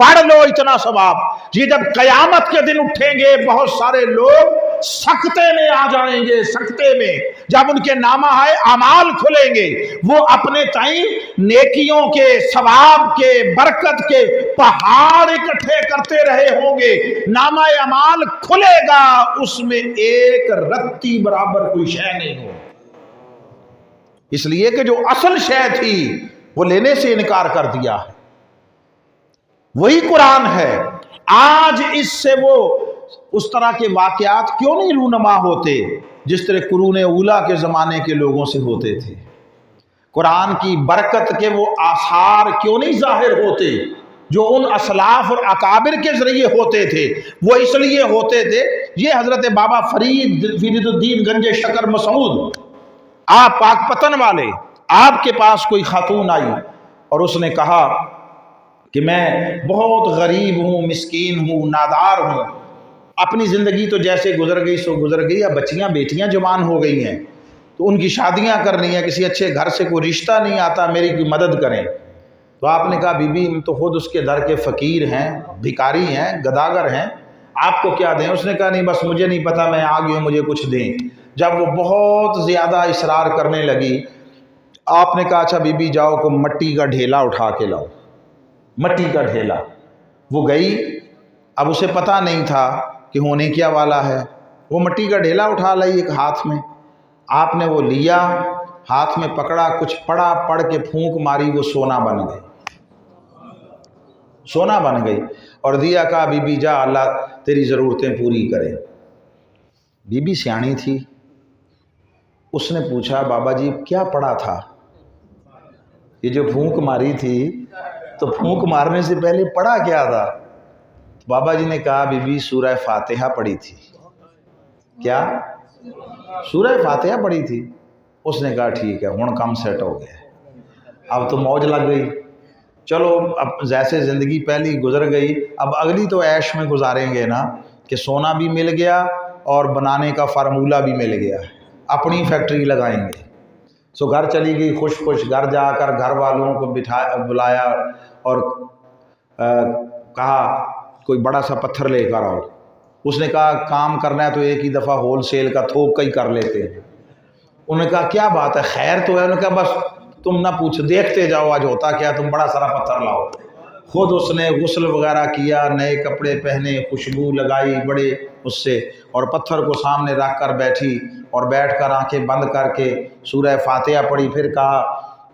پڑھ لو اتنا ثواب. یہ جب قیامت کے دن اٹھیں گے بہت سارے لوگ سکتے میں آ جائیں گے, سکتے میں. جب ان کے نامہ اعمال کھلیں گے, وہ اپنے تئیں نیکیوں کے, ثواب کے, برکت کے پہاڑ اکٹھے کرتے رہے ہوں گے. نامہ اعمال کھلے گا, اس میں ایک رتی برابر کوئی شے نہیں ہو, اس لیے کہ جو اصل شے تھی وہ لینے سے انکار کر دیا ہے. وہی قرآن ہے. آج اس سے وہ اس طرح کے واقعات کیوں نہیں رونما ہوتے جس طرح قرون اولیٰ کے زمانے کے لوگوں سے ہوتے تھے؟ قرآن کی برکت کے وہ آثار کیوں نہیں ظاہر ہوتے جو ان اسلاف اور اکابر کے ذریعے ہوتے تھے؟ وہ اس لیے ہوتے تھے, یہ حضرت بابا فرید الدین گنج شکر مسعود, آپ پاک پتن والے, آپ کے پاس کوئی خاتون آئی اور اس نے کہا کہ میں بہت غریب ہوں, مسکین ہوں, نادار ہوں, اپنی زندگی تو جیسے گزر گئی سو گزر گئی, اب بچیاں بیٹیاں جوان ہو گئی ہیں تو ان کی شادیاں کرنی ہیں, کسی اچھے گھر سے کوئی رشتہ نہیں آتا, میری کوئی مدد کریں. تو آپ نے کہا بی بی ہم تو خود اس کے در کے فقیر ہیں، بھکاری ہیں، گداگر ہیں، آپ کو کیا دیں؟ اس نے کہا نہیں بس مجھے نہیں پتا، میں آ گئی ہوں، مجھے کچھ دیں۔ جب وہ بہت زیادہ اصرار کرنے لگی، آپ نے کہا اچھا بی بی جاؤ کو مٹی کا ڈھیلا اٹھا کے لاؤ، مٹی کا ڈھیلا۔ وہ گئی، اب اسے پتہ نہیں تھا کہ ہونے کیا والا ہے، وہ مٹی کا ڈھیلا اٹھا لائی ایک ہاتھ میں، آپ نے وہ لیا، ہاتھ میں پکڑا، کچھ پڑھا، پڑھ کے پھونک ماری، وہ سونا بن گئی، سونا بن گئی، اور دیا، کہا بی بی جا اللہ تیری ضرورتیں پوری کرے۔ بی بی سیانی تھی، اس نے پوچھا بابا جی کیا پڑھا تھا؟ یہ جو پھونک ماری تھی تو پھونک مارنے سے پہلے پڑھا کیا تھا؟ بابا جی نے کہا بی بی سورہ فاتحہ پڑھی تھی۔ کیا؟ سورہ فاتحہ پڑھی تھی۔ اس نے کہا ٹھیک ہے، ہن کم سیٹ ہو گیا، اب تو موج لگ گئی، چلو اب جیسے زندگی پہلی گزر گئی، اب اگلی تو عیش میں گزاریں گے نا، کہ سونا بھی مل گیا اور بنانے کا فارمولہ بھی مل گیا، اپنی فیکٹری لگائیں گے۔ سو گھر چلی گئی خوش خوش، گھر جا کر گھر والوں کو بلایا اور کہا کوئی بڑا سا پتھر لے کر آؤ۔ اس نے کہا کام کرنا ہے تو ایک ہی دفعہ ہول سیل کا تھوک کا ہی کر لیتے ہیں۔ انہوں نے کہا کیا بات ہے، خیر تو ہے؟ انہوں نے کہا بس تم نہ پوچھ، دیکھتے جاؤ آج ہوتا کیا، تم بڑا سارا پتھر لاؤ۔ خود اس نے غسل وغیرہ کیا، نئے کپڑے پہنے، خوشبو لگائی بڑے اس سے، اور پتھر کو سامنے رکھ کر بیٹھی، اور بیٹھ کر آنکھیں بند کر کے سورہ فاتحہ پڑھی۔ پھر کہا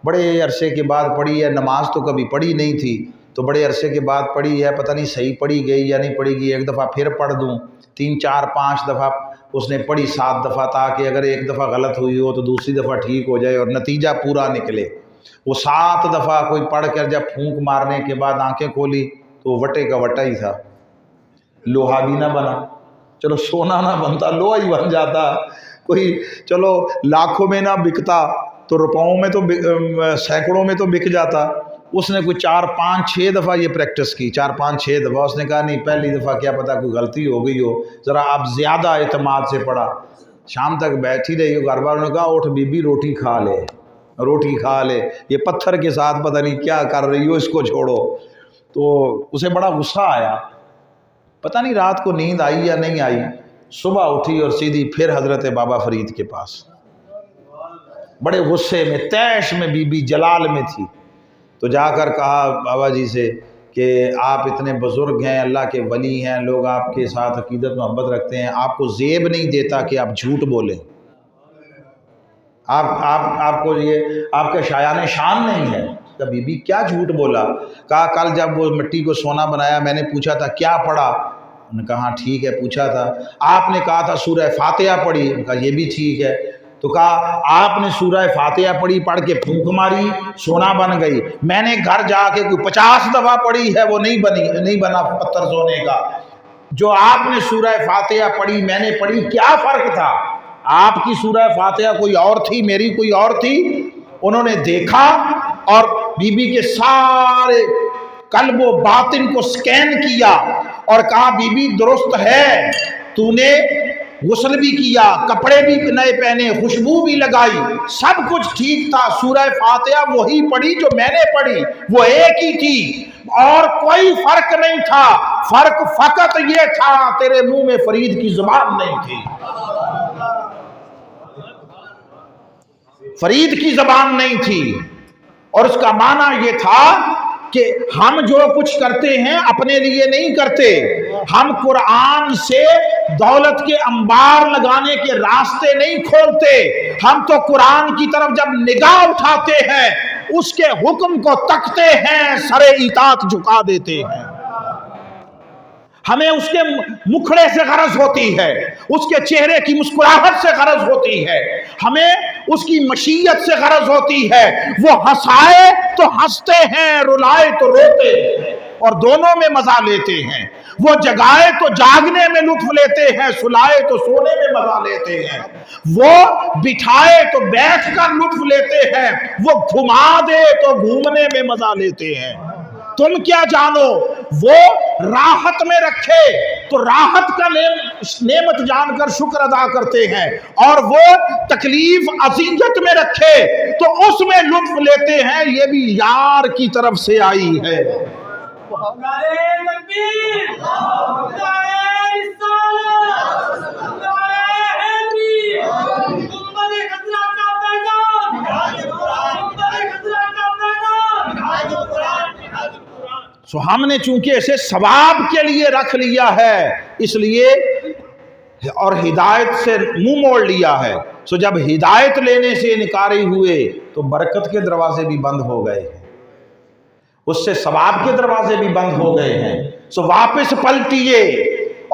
بڑے عرصے کے بعد پڑھی ہے، نماز تو کبھی پڑھی نہیں تھی، تو بڑے عرصے کے بعد پڑھی ہے، پتہ نہیں صحیح پڑھی گئی یا نہیں پڑھی گئی، ایک دفعہ پھر پڑھ دوں۔ 3 4 5 دفعہ اس نے پڑھی، 7 دفعہ، تاکہ اگر ایک دفعہ غلط ہوئی ہو تو دوسری دفعہ ٹھیک ہو جائے اور نتیجہ پورا نکلے۔ وہ 7 دفعہ کوئی پڑھ کر جب پھونک مارنے کے بعد آنکھیں کھولی تو وٹے کا وٹا ہی تھا، لوہا بھی نہ بنا۔ چلو سونا نہ بنتا، لوہا ہی بن جاتا، کوئی چلو لاکھوں میں نہ بکتا تو روپوں میں تو سینکڑوں میں تو بک جاتا۔ اس نے کوئی 4 5 6 دفعہ یہ پریکٹس کی، 4 5 6 دفعہ۔ اس نے کہا نہیں پہلی دفعہ کیا پتہ کوئی غلطی ہو گئی ہو، ذرا آپ زیادہ اعتماد سے پڑھا۔ شام تک بیٹھی رہی ہو، گھر والوں نے کہا اٹھ بی بی روٹی کھا لے، روٹی کھا لے، یہ پتھر کے ساتھ پتہ نہیں کیا کر رہی ہو، اس کو چھوڑو۔ تو اسے بڑا غصہ آیا، پتہ نہیں رات کو نیند آئی یا نہیں آئی، صبح اٹھی اور سیدھی پھر حضرت بابا فرید کے پاس، بڑے غصے میں، تیش میں، بی بی جلال میں تھی۔ تو جا کر کہا بابا جی سے کہ آپ اتنے بزرگ ہیں، اللہ کے ولی ہیں، لوگ آپ کے ساتھ عقیدت محبت رکھتے ہیں، آپ کو زیب نہیں دیتا کہ آپ جھوٹ بولیں، آپ کو یہ آپ کا شایان شان نہیں ہے۔ کہ بی بی کیا جھوٹ بولا؟ کہا کل جب وہ مٹی کو سونا بنایا میں نے پوچھا تھا کیا پڑھا؟ انہوں نے کہا ہاں ٹھیک ہے پوچھا تھا۔ آپ نے کہا تھا سورہ فاتحہ پڑھی، انہوں نے کہا یہ بھی ٹھیک ہے۔ تو کہا آپ نے سورہ فاتحہ پڑھی، پڑھ کے پھونک ماری، سونا بن گئی، میں نے گھر جا کے کوئی 50 دفعہ پڑھی ہے، وہ نہیں بنا پتھر سونے کا۔ جو آپ نے سورہ فاتحہ پڑھی میں نے پڑھی، کیا فرق تھا؟ آپ کی سورہ فاتحہ کوئی اور تھی، میری کوئی اور تھی۔ انہوں نے دیکھا اور بی بی کے سارے قلب و باطن کو سکین کیا اور کہا بی بی درست ہے، تو نے غسل بھی کیا، کپڑے بھی نئے پہنے، خوشبو بھی لگائی، سب کچھ ٹھیک تھا، سورہ فاتحہ وہی پڑھی جو میں نے پڑھی، وہ ایک ہی تھی اور کوئی فرق نہیں تھا، فرق فقط یہ تھا تیرے منہ میں فرید کی زبان نہیں تھی، فرید کی زبان نہیں تھی۔ اور اس کا معنی یہ تھا کہ ہم جو کچھ کرتے ہیں اپنے لیے نہیں کرتے، ہم قرآن سے دولت کے انبار لگانے کے راستے نہیں کھولتے، ہم تو قرآن کی طرف جب نگاہ اٹھاتے ہیں اس کے حکم کو تکتے ہیں، سر اطاعت جھکا دیتے ہیں۔ ہمیں اس کے مکھڑے سے غرض ہوتی ہے، اس کے چہرے کی مسکراہٹ سے غرض ہوتی ہے، ہمیں اس کی مشیت سے غرض ہوتی ہے۔ وہ ہنسائے تو ہنستے ہیں، رلائے تو روتے ہیں اور دونوں میں مزہ لیتے ہیں۔ وہ جگائے تو جاگنے میں لطف لیتے ہیں، سلائے تو سونے میں مزہ لیتے ہیں۔ وہ بٹھائے تو بیٹھ کر لطف لیتے ہیں، وہ گھما دے تو گھومنے میں مزہ لیتے ہیں۔ تم کیا جانو وہ راحت میں رکھے تو راحت کا نعمت جان کر شکر ادا کرتے ہیں، اور وہ تکلیف اذیت میں رکھے تو اس میں لطف لیتے ہیں، یہ بھی یار کی طرف سے آئی ہے۔ نعرہ تکبیر، نعرہ رسالت، نعرہ حیدری، گنبد خضرا کا پیغام، گنبد خضرا کا پیغام، منہاج القرآن، منہاج القرآن۔ سو ہم نے چونکہ اسے ثواب کے لیے رکھ لیا ہے، اس لیے اور ہدایت سے منہ موڑ لیا ہے، سو جب ہدایت لینے سے انکاری ہوئے تو برکت کے دروازے بھی بند ہو گئے ہیں، اس سے ثواب کے دروازے بھی بند ہو گئے ہیں۔ سو واپس پلٹیے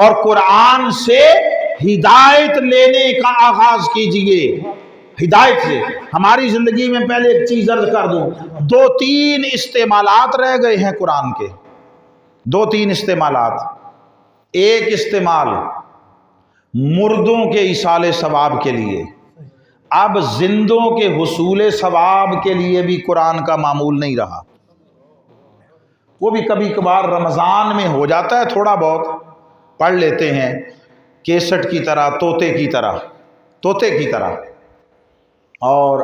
اور قرآن سے ہدایت لینے کا آغاز کیجئے۔ ہدایت سے ہماری زندگی میں پہلے ایک چیز عرض کر دوں، 2-3 استعمالات رہ گئے ہیں قرآن کے، 2-3 استعمالات۔ ایک استعمال مردوں کے ایصال ثواب کے لیے، اب زندوں کے حصول ثواب کے لیے بھی قرآن کا معمول نہیں رہا، وہ بھی کبھی کبھار رمضان میں ہو جاتا ہے، تھوڑا بہت پڑھ لیتے ہیں، کیسٹ کی طرح، طوطے کی طرح، اور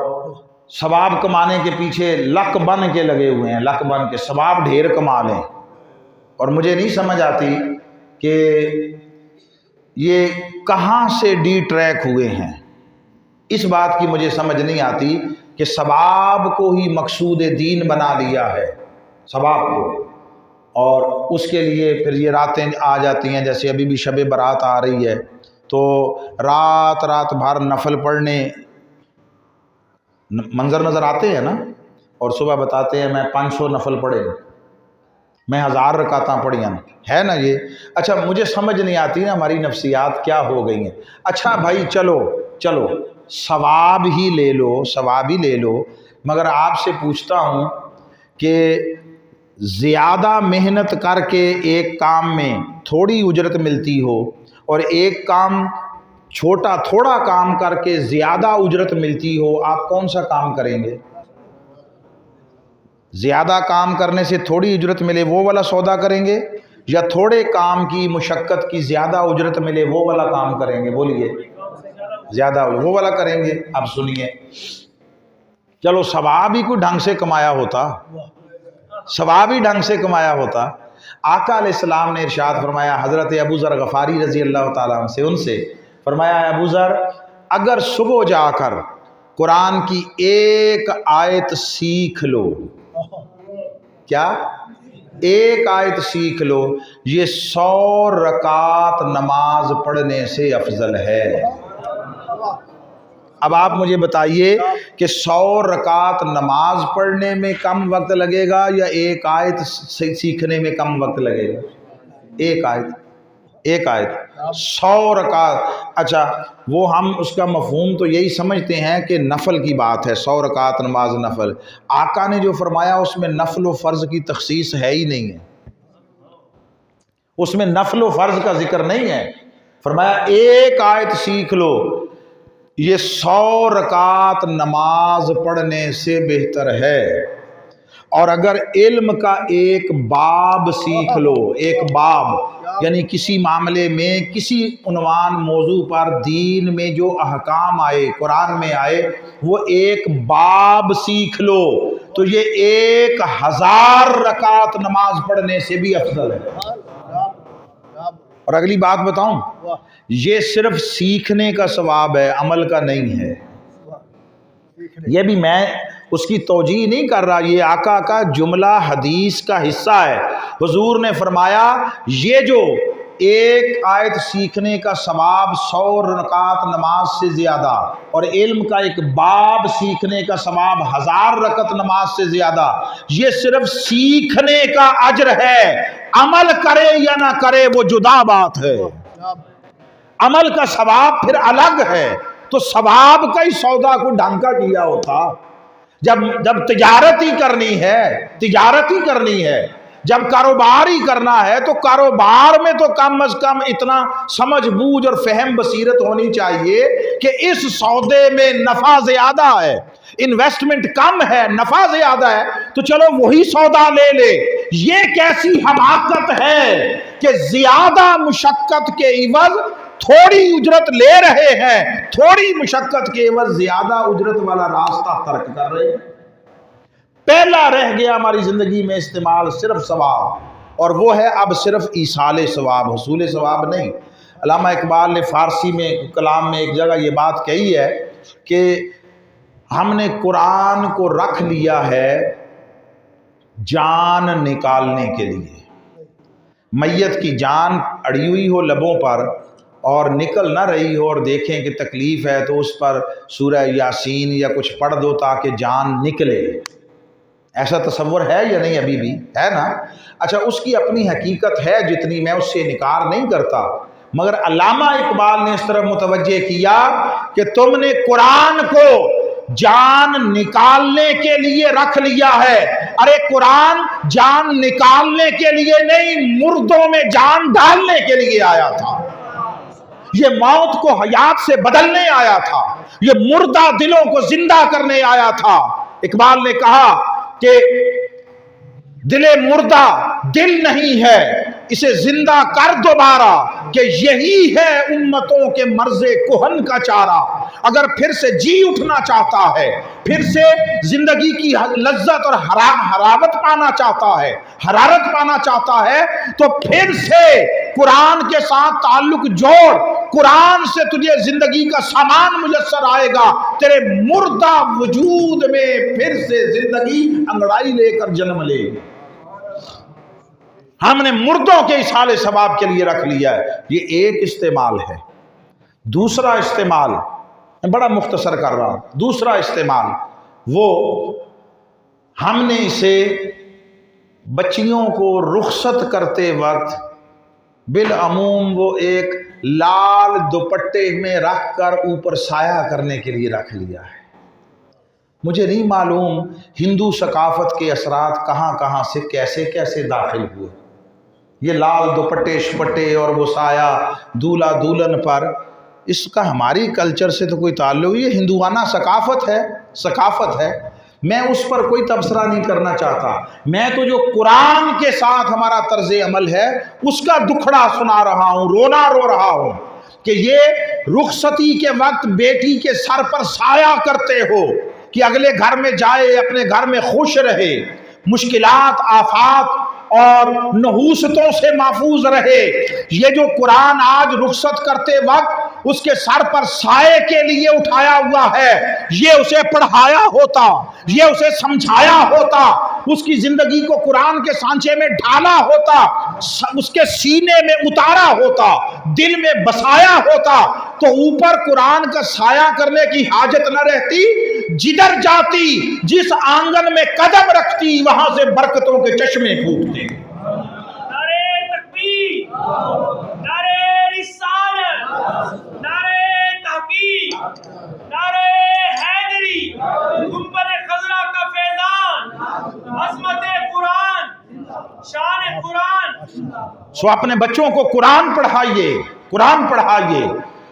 ثواب کمانے کے پیچھے لک بن کے لگے ہوئے ہیں، لک بن کے ثواب ڈھیر کما لیں۔ اور مجھے نہیں سمجھ آتی کہ یہ کہاں سے ڈی ٹریک ہوئے ہیں، اس بات کی مجھے سمجھ نہیں آتی کہ ثواب کو ہی مقصود دین بنا لیا ہے، ثواب کو، اور اس کے لیے پھر یہ راتیں آ جاتی ہیں، جیسے ابھی بھی شب برات آ رہی ہے تو رات بھر نفل پڑھنے منظر نظر آتے ہیں نا، اور صبح بتاتے ہیں میں 500 نفل پڑھے، میں 1000 رکعتاں پڑھی ہے نا یہ۔ اچھا مجھے سمجھ نہیں آتی نا ہماری نفسیات کیا ہو گئی ہیں۔ اچھا بھائی چلو ثواب ہی لے لو، مگر آپ سے پوچھتا ہوں کہ زیادہ محنت کر کے ایک کام میں تھوڑی اجرت ملتی ہو، اور ایک کام تھوڑا کام کر کے زیادہ اجرت ملتی ہو، آپ کون سا کام کریں گے؟ زیادہ کام کرنے سے تھوڑی اجرت ملے وہ والا سودا کریں گے، یا تھوڑے کام کی مشقت کی زیادہ اجرت ملے وہ والا کام کریں گے؟ بولیے، زیادہ وہ والا کریں گے۔ اب سنیے، چلو ثواب ہی کوئی ڈھنگ سے کمایا ہوتا، آقا علیہ السلام نے ارشاد فرمایا، حضرت ابو ذر غفاری رضی اللہ تعالیٰ عنہ سے، ان سے فرمایا، ابو ذر اگر صبح جا کر قرآن کی ایک آیت سیکھ لو، کیا ایک آیت سیکھ لو، یہ 100 رکعت نماز پڑھنے سے افضل ہے۔ اب آپ مجھے بتائیے کہ 100 رکعت نماز پڑھنے میں کم وقت لگے گا یا ایک آیت سیکھنے میں کم وقت لگے گا؟ ایک آیت 100 رکعت۔ اچھا وہ ہم اس کا مفہوم تو یہی سمجھتے ہیں کہ نفل کی بات ہے، 100 رکعت نماز نفل۔ آقا نے جو فرمایا اس میں نفل و فرض کی تخصیص ہے ہی نہیں ہے، اس میں نفل و فرض کا ذکر نہیں ہے۔ فرمایا ایک آیت سیکھ لو، یہ 100 رکعت نماز پڑھنے سے بہتر ہے۔ اور اگر علم کا ایک باب سیکھ لو، ایک باب یعنی کسی معاملے میں، کسی عنوان موضوع پر دین میں جو احکام آئے، قرآن میں آئے، وہ ایک باب سیکھ لو تو یہ 1000 رکعت نماز پڑھنے سے بھی افضل ہے۔ اور اگلی بات بتاؤں، یہ صرف سیکھنے کا ثواب ہے، عمل کا نہیں ہے۔ یہ بھی میں اس کی توجیہ نہیں کر رہا، یہ آقا کا جملہ حدیث کا حصہ ہے۔ حضور نے فرمایا یہ جو ایک آیت سیکھنے کا ثواب 100 رکعت نماز سے زیادہ، اور علم کا ایک باب سیکھنے کا ثواب 1000 رکعت نماز سے زیادہ، یہ صرف سیکھنے کا اجر ہے، عمل کرے یا نہ کرے وہ جدا بات ہے، عمل کا ثواب پھر الگ ہے۔ تو ثواب کا ہی سودا کو ڈھنگ کا کیا ہوتا، جب تجارت ہی کرنی ہے، جب کاروبار ہی کرنا ہے تو کاروبار میں تو کم از کم اتنا سمجھ بوجھ اور فہم بصیرت ہونی چاہیے کہ اس سودے میں نفع زیادہ ہے، انویسٹمنٹ کم ہے نفع زیادہ ہے تو چلو وہی سودا لے لے. یہ کیسی حماقت ہے کہ زیادہ مشقت کے عوض تھوڑی اجرت لے رہے ہیں, تھوڑی مشقت کے عوض زیادہ اجرت والا راستہ ترک کر رہے ہیں. پہلا رہ گیا ہماری زندگی میں استعمال صرف ثواب, اور وہ ہے اب صرف ایصال ثواب, حصول ثواب نہیں. علامہ اقبال نے فارسی میں کلام میں ایک جگہ یہ بات کہی ہے کہ ہم نے قرآن کو رکھ لیا ہے جان نکالنے کے لیے. میت کی جان اڑی ہوئی ہو لبوں پر اور نکل نہ رہی ہو اور دیکھیں کہ تکلیف ہے تو اس پر سورہ یاسین یا کچھ پڑھ دو تاکہ جان نکلے. ایسا تصور ہے یا نہیں؟ ابھی بھی ہے نا. اچھا, اس کی اپنی حقیقت ہے جتنی, میں اس سے انکار نہیں کرتا, مگر علامہ اقبال نے اس طرف متوجہ کیا کہ تم نے قرآن کو جان نکالنے کے لیے رکھ لیا ہے. ارے قرآن جان نکالنے کے لیے نہیں, مردوں میں جان ڈالنے کے لیے آیا تھا. یہ موت کو حیات سے بدلنے آیا تھا, یہ مردہ دلوں کو زندہ کرنے آیا تھا. اقبال نے کہا کہ دل مردہ دل نہیں ہے, اسے زندہ کر دوبارہ, کہ یہی ہے امتوں کے مرض کہن کا چارہ. اگر پھر سے جی اٹھنا چاہتا ہے, پھر سے زندگی کی لذت اور حرارت پانا چاہتا ہے, حرارت پانا چاہتا ہے, تو پھر سے قرآن کے ساتھ تعلق جوڑ. قرآن سے تجھے زندگی کا سامان میسر آئے گا, تیرے مردہ وجود میں پھر سے زندگی انگڑائی لے کر جنم لے. ہم نے مردوں کے ایصال ثواب کے لیے رکھ لیا ہے. یہ ایک استعمال ہے. دوسرا استعمال بڑا مختصر کر رہا ہوں. دوسرا استعمال وہ ہم نے اسے بچیوں کو رخصت کرتے وقت بالعموم وہ ایک لال دوپٹے میں رکھ کر اوپر سایہ کرنے کے لیے رکھ لیا ہے. مجھے نہیں معلوم ہندو ثقافت کے اثرات کہاں کہاں سے کیسے کیسے داخل ہوئے. یہ لال دوپٹے شپٹے اور وہ سایہ دولہا دلہن پر, اس کا ہماری کلچر سے تو کوئی تعلق, یہ ہندوانہ ثقافت ہے. میں اس پر کوئی تبصرہ نہیں کرنا چاہتا. میں تو جو قرآن کے ساتھ ہمارا طرز عمل ہے اس کا دکھڑا سنا رہا ہوں, رونا رو رہا ہوں کہ یہ رخصتی کے وقت بیٹی کے سر پر سایہ کرتے ہو کہ اگلے گھر میں جائے, اپنے گھر میں خوش رہے, مشکلات آفات اور نحوستوں سے محفوظ رہے. یہ جو قرآن آج رخصت کرتے وقت اس کے سر پر سائے کے لیے اٹھایا ہوا ہے, یہ اسے پڑھایا ہوتا, یہ اسے سمجھایا ہوتا, اس کی زندگی کو قرآن کے سانچے میں ڈھالا ہوتا, اس کے سینے میں اتارا ہوتا, دل میں بسایا ہوتا, تو اوپر قرآن کا سایہ کرنے کی حاجت نہ رہتی. جدھر جاتی, جس آنگن میں قدم رکھتی, وہاں سے برکتوں کے چشمے پھوٹتے. نعرہ تکبیر, نعرہ رسالت, نعرہ تحقیق, نعرہ حیدری, گنبد خضرا کا فیضان, عظمت قرآن, شان قرآن. سو اپنے بچوں کو قرآن پڑھائیے, قرآن پڑھائیے.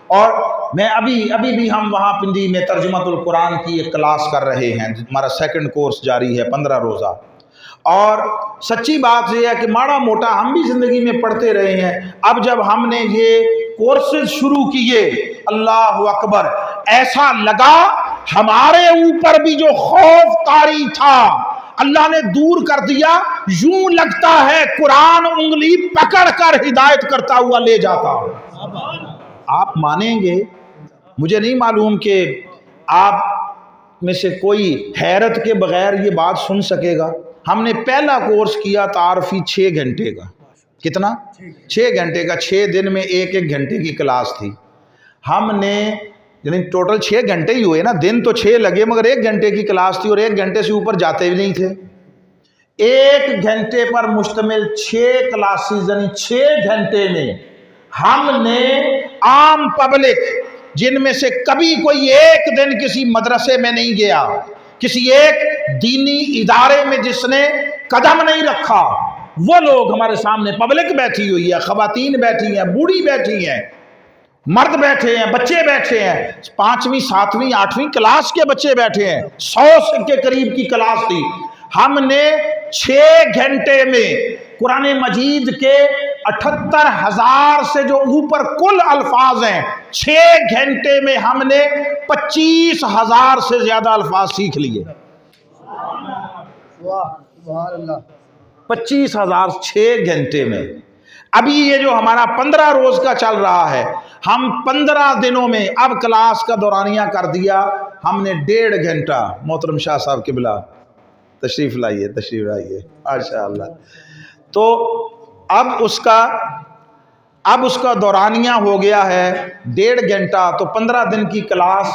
اور میں ابھی بھی ہم وہاں پنڈی میں ترجمۃ القرآن کی ایک کلاس کر رہے ہیں, ہمارا سیکنڈ کورس جاری ہے 15 روزہ. اور سچی بات یہ ہے کہ ماڑا موٹا ہم بھی زندگی میں پڑھتے رہے ہیں. اب جب ہم نے یہ کورسز شروع کیے, اللہ اکبر, ایسا لگا ہمارے اوپر بھی جو خوف طاری تھا اللہ نے دور کر دیا. یوں لگتا ہے قرآن انگلی پکڑ کر ہدایت کرتا ہوا لے جاتا. آپ مانیں گے, مجھے نہیں معلوم کہ آپ میں سے کوئی حیرت کے بغیر یہ بات سن سکے گا. ہم نے پہلا کورس کیا تعارفی 6 گھنٹے کا. کتنا؟ 6 گھنٹے کا. 6 دن میں 1 گھنٹے کی کلاس تھی. ہم نے یعنی ٹوٹل 6 گھنٹے ہی ہوئے نا, دن تو 6 لگے مگر 1 گھنٹے کی کلاس تھی, اور 1 گھنٹے سے اوپر جاتے بھی نہیں تھے. 1 گھنٹے پر مشتمل 6 کلاسز, یعنی 6 گھنٹے میں ہم نے عام پبلک جن میں سے کبھی کوئی ایک دن کسی مدرسے میں نہیں گیا, کسی ایک دینی ادارے میں جس نے قدم نہیں رکھا, وہ لوگ ہمارے سامنے پبلک بیٹھی ہوئی ہے, خواتین بیٹھی ہیں, بوڑھی بیٹھی ہیں, مرد بیٹھے ہیں، بچے بیٹھے ہیں، 5ویں 7ویں 8ویں کلاس کے بچے بیٹھے ہیں، 100 کے قریب کی کلاس تھی۔ ہم نے 6 گھنٹے میں قرآن مجید کے 78,000 سے جو اوپر کل الفاظ ہیں، 6 گھنٹے میں ہم نے 25,000 سے زیادہ الفاظ سیکھ لیے۔ 25,000 6 گھنٹے میں۔ ابھی یہ جو ہمارا 15 روز کا چل رہا ہے، ہم 15 دنوں میں اب کلاس کا دورانیہ کر دیا ہم نے 1.5 گھنٹہ۔ محترم شاہ صاحب قبلہ تشریف لائیے ماشاءاللہ۔ تو اب اس کا دورانیہ ہو گیا ہے 1.5 گھنٹہ، تو 15 دن کی کلاس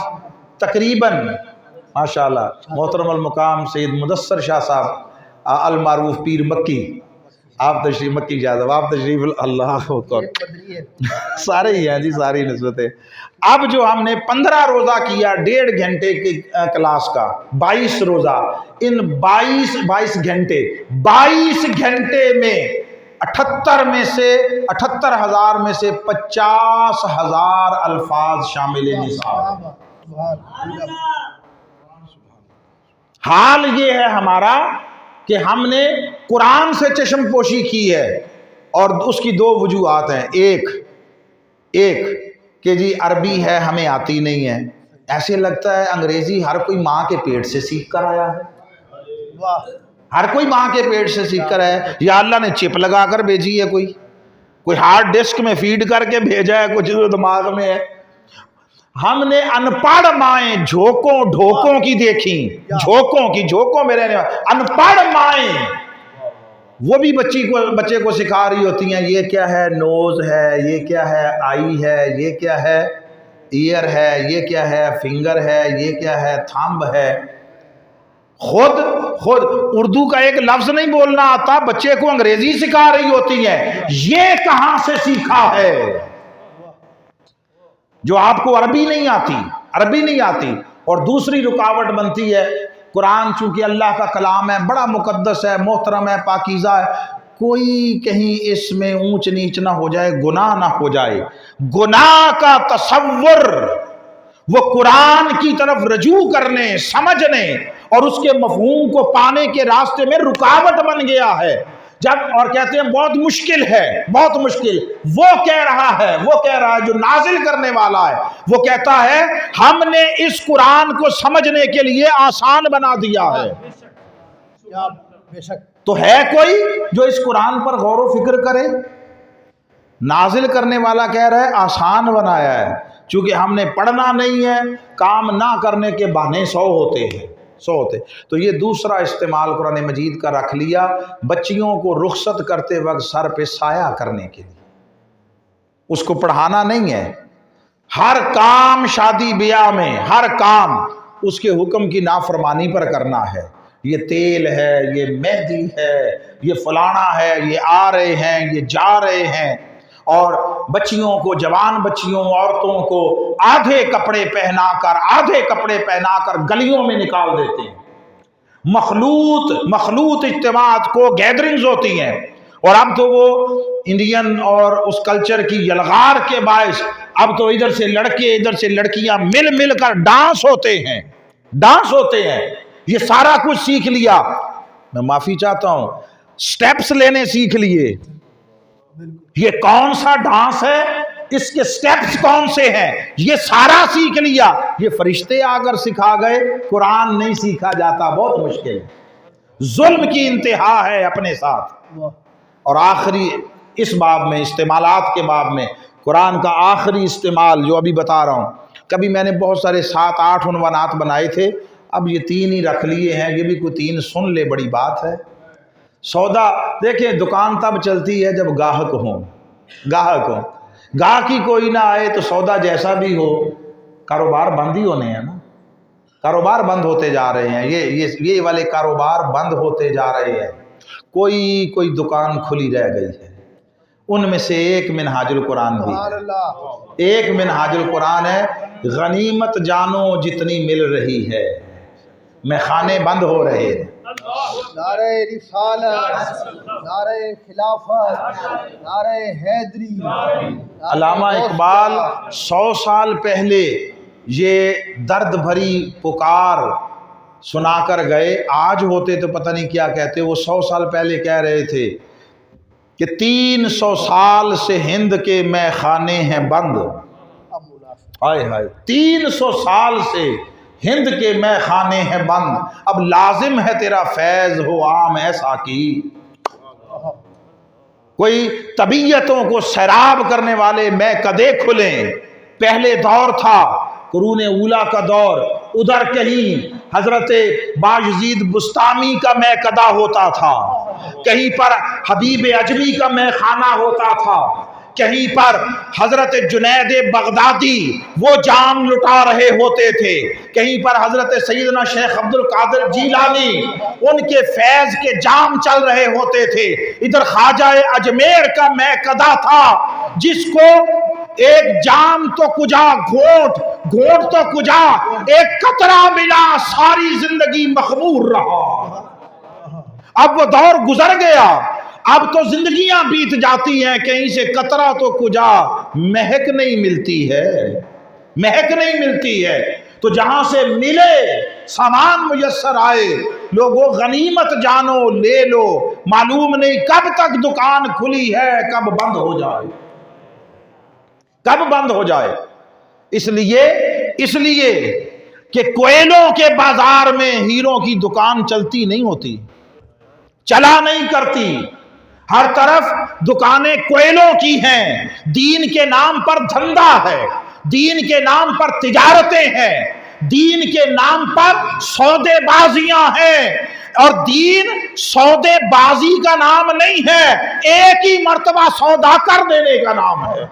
تقریباً ماشاءاللہ۔ محترم المقام سید مدثر شاہ صاحب المعروف پیر مکی، آپ تشریف مکی جاذب، آپ تشریف اللہ اکبر، سارے ہی ہیں جی، ساری نسبتیں۔ اب جو ہم نے 15 روزہ کیا 1.5 گھنٹے کی کلاس کا، 22 روزہ، ان 22 گھنٹے میں 78,000 میں سے 50,000 الفاظ شامل نصاب۔ حال یہ ہے ہمارا کہ ہم نے قرآن سے چشم پوشی کی ہے، اور اس کی 2 وجوہات ہیں۔ ایک کہ جی عربی ہے ہمیں آتی نہیں ہے، ایسے لگتا ہے انگریزی ہر کوئی ماں کے پیٹ سے سیکھ کر آیا ہے، ہر کوئی ماں کے پیٹ سے سیکھ کر آیا ہے، یا اللہ نے چپ لگا کر بھیجی ہے، کوئی ہارڈ ڈسک میں فیڈ کر کے بھیجا ہے، کچھ دماغ میں ہے۔ ہم نے ان پڑھ مائیں جھوکوں ڈھوکوں کی دیکھیں، جھوکوں میں رہنے والے ان پڑھ مائیں، وہ بھی بچے کو سکھا رہی ہوتی ہیں، یہ کیا ہے، نوز ہے، یہ کیا ہے، آئی ہے، یہ کیا ہے، ایئر ہے، یہ کیا ہے، فنگر ہے، یہ کیا ہے، تھمب ہے۔ خود اردو کا ایک لفظ نہیں بولنا آتا، بچے کو انگریزی سکھا رہی ہوتی ہے، یہ کہاں سے سیکھا ہے؟ جو آپ کو عربی نہیں آتی۔ اور دوسری رکاوٹ بنتی ہے، قرآن چونکہ اللہ کا کلام ہے، بڑا مقدس ہے، محترم ہے، پاکیزہ ہے، کوئی کہیں اس میں اونچ نیچ نہ ہو جائے، گناہ نہ ہو جائے۔ گناہ کا تصور وہ قرآن کی طرف رجوع کرنے، سمجھنے اور اس کے مفہوم کو پانے کے راستے میں رکاوٹ بن گیا ہے۔ اور کہتے ہیں بہت مشکل ہے، بہت مشکل۔ وہ کہہ رہا ہے جو نازل کرنے والا ہے، وہ کہتا ہے ہم نے اس قرآن کو سمجھنے کے لیے آسان بنا دیا ہے۔ تو ہے کوئی جو اس قرآن پر غور و فکر کرے؟ نازل کرنے والا کہہ رہا ہے آسان بنایا ہے، چونکہ ہم نے پڑھنا نہیں ہے، کام نہ کرنے کے بہانے 100 ہوتے ہیں۔ تو یہ دوسرا استعمال قرآن مجید کا رکھ لیا، بچیوں کو رخصت کرتے وقت سر پہ سایہ کرنے کے لیے، اس کو پڑھانا نہیں ہے۔ ہر کام شادی بیاہ میں، ہر کام اس کے حکم کی نافرمانی پر کرنا ہے۔ یہ تیل ہے، یہ مہندی ہے، یہ فلانا ہے، یہ آ رہے ہیں، یہ جا رہے ہیں، اور بچیوں کو، جوان بچیوں، عورتوں کو آدھے کپڑے پہنا کر گلیوں میں نکال دیتے ہیں۔ مخلوط اجتماعات کو گیدرنگز ہوتی ہیں، اور اب تو وہ انڈین اور اس کلچر کی یلغار کے باعث اب تو ادھر سے لڑکے ادھر سے لڑکیاں مل کر ڈانس ہوتے ہیں۔ یہ سارا کچھ سیکھ لیا، میں معافی چاہتا ہوں، سٹیپس لینے سیکھ لیے۔ یہ کون سا ڈانس ہے، اس کے سٹیپس کون سے ہیں، یہ سارا سیکھ لیا۔ یہ فرشتے آ کر سکھا گئے، قرآن نہیں سیکھا جاتا، بہت مشکل ہے۔ ظلم کی انتہا ہے اپنے ساتھ۔ اور آخری اس باب میں، استعمالات کے باب میں، قرآن کا آخری استعمال جو ابھی بتا رہا ہوں، کبھی میں نے بہت سارے 7-8 عنوانات بنائے تھے، اب یہ 3 ہی رکھ لیے ہیں، یہ بھی کوئی 3 سن لے، بڑی بات ہے۔ سودا دیکھیں، دکان تب چلتی ہے جب گاہک ہوں، گاہک ہی کوئی نہ آئے تو سودا جیسا بھی ہو، کاروبار بند ہی ہونے ہیں نا، کاروبار بند ہوتے جا رہے ہیں، یہ والے کاروبار بند ہوتے جا رہے ہیں۔ کوئی دکان کھلی رہ گئی ہے، ان میں سے ایک منہاج القرآن بھی ہے۔ ایک منہاج القرآن ہے، غنیمت جانو جتنی مل رہی ہے، میں خانے بند ہو رہے ہیں۔ نعرہ رسالت، نعرہ خلافت، نعرہ حیدری۔ علامہ اقبال 100 سال پہلے یہ درد بھری پکار سنا کر گئے، آج ہوتے تو پتہ نہیں کیا کہتے۔ وہ 100 سال پہلے کہہ رہے تھے کہ 300 سال سے ہند کے میں خانے ہیں بند، ہائے ہائے 300 سال سے ہند کے میں خانے ہیں بند، اب لازم ہے تیرا فیض ہو عام ایسا کی۔ کوئی طبیعتوں کو سیراب کرنے والے میں کدے کھلیں، پہلے دور تھا قرون اولا کا دور، ادھر کہیں حضرت باجزید بستامی کا میں کدا ہوتا تھا، کہیں پر حبیب اجمی کا میں خانہ ہوتا تھا، کہیں پر حضرت جنید بغدادی وہ جام لٹا رہے ہوتے تھے، کہیں پر حضرت سیدنا شیخ عبد القادر جیلانی ان کے فیض کے جام چل رہے ہوتے تھے، ادھر خواجہ اجمیر کا میں کدا تھا جس کو ایک جام تو کجا گھونٹ تو کجا ایک قطرہ ملا ساری زندگی مخمور رہا۔ اب وہ دور گزر گیا، اب تو زندگیاں بیت جاتی ہیں، کہیں سے قطرہ تو کجا مہک نہیں ملتی ہے، مہک نہیں ملتی ہے۔ تو جہاں سے ملے سامان میسر آئے، لوگوں غنیمت جانو لے لو، معلوم نہیں کب تک دکان کھلی ہے کب بند ہو جائے، کب بند ہو جائے۔ اس لیے کہ کوئلوں کے بازار میں ہیروں کی دکان چلتی نہیں ہوتی، چلا نہیں کرتی، ہر طرف دکانیں کوئلوں کی ہیں، دین کے نام پر دھندا ہے، دین کے نام پر تجارتیں ہیں، دین کے نام پر سودے بازیاں ہیں، اور دین سودے بازی کا نام نہیں ہے، ایک ہی مرتبہ سودا کر دینے کا نام ہے،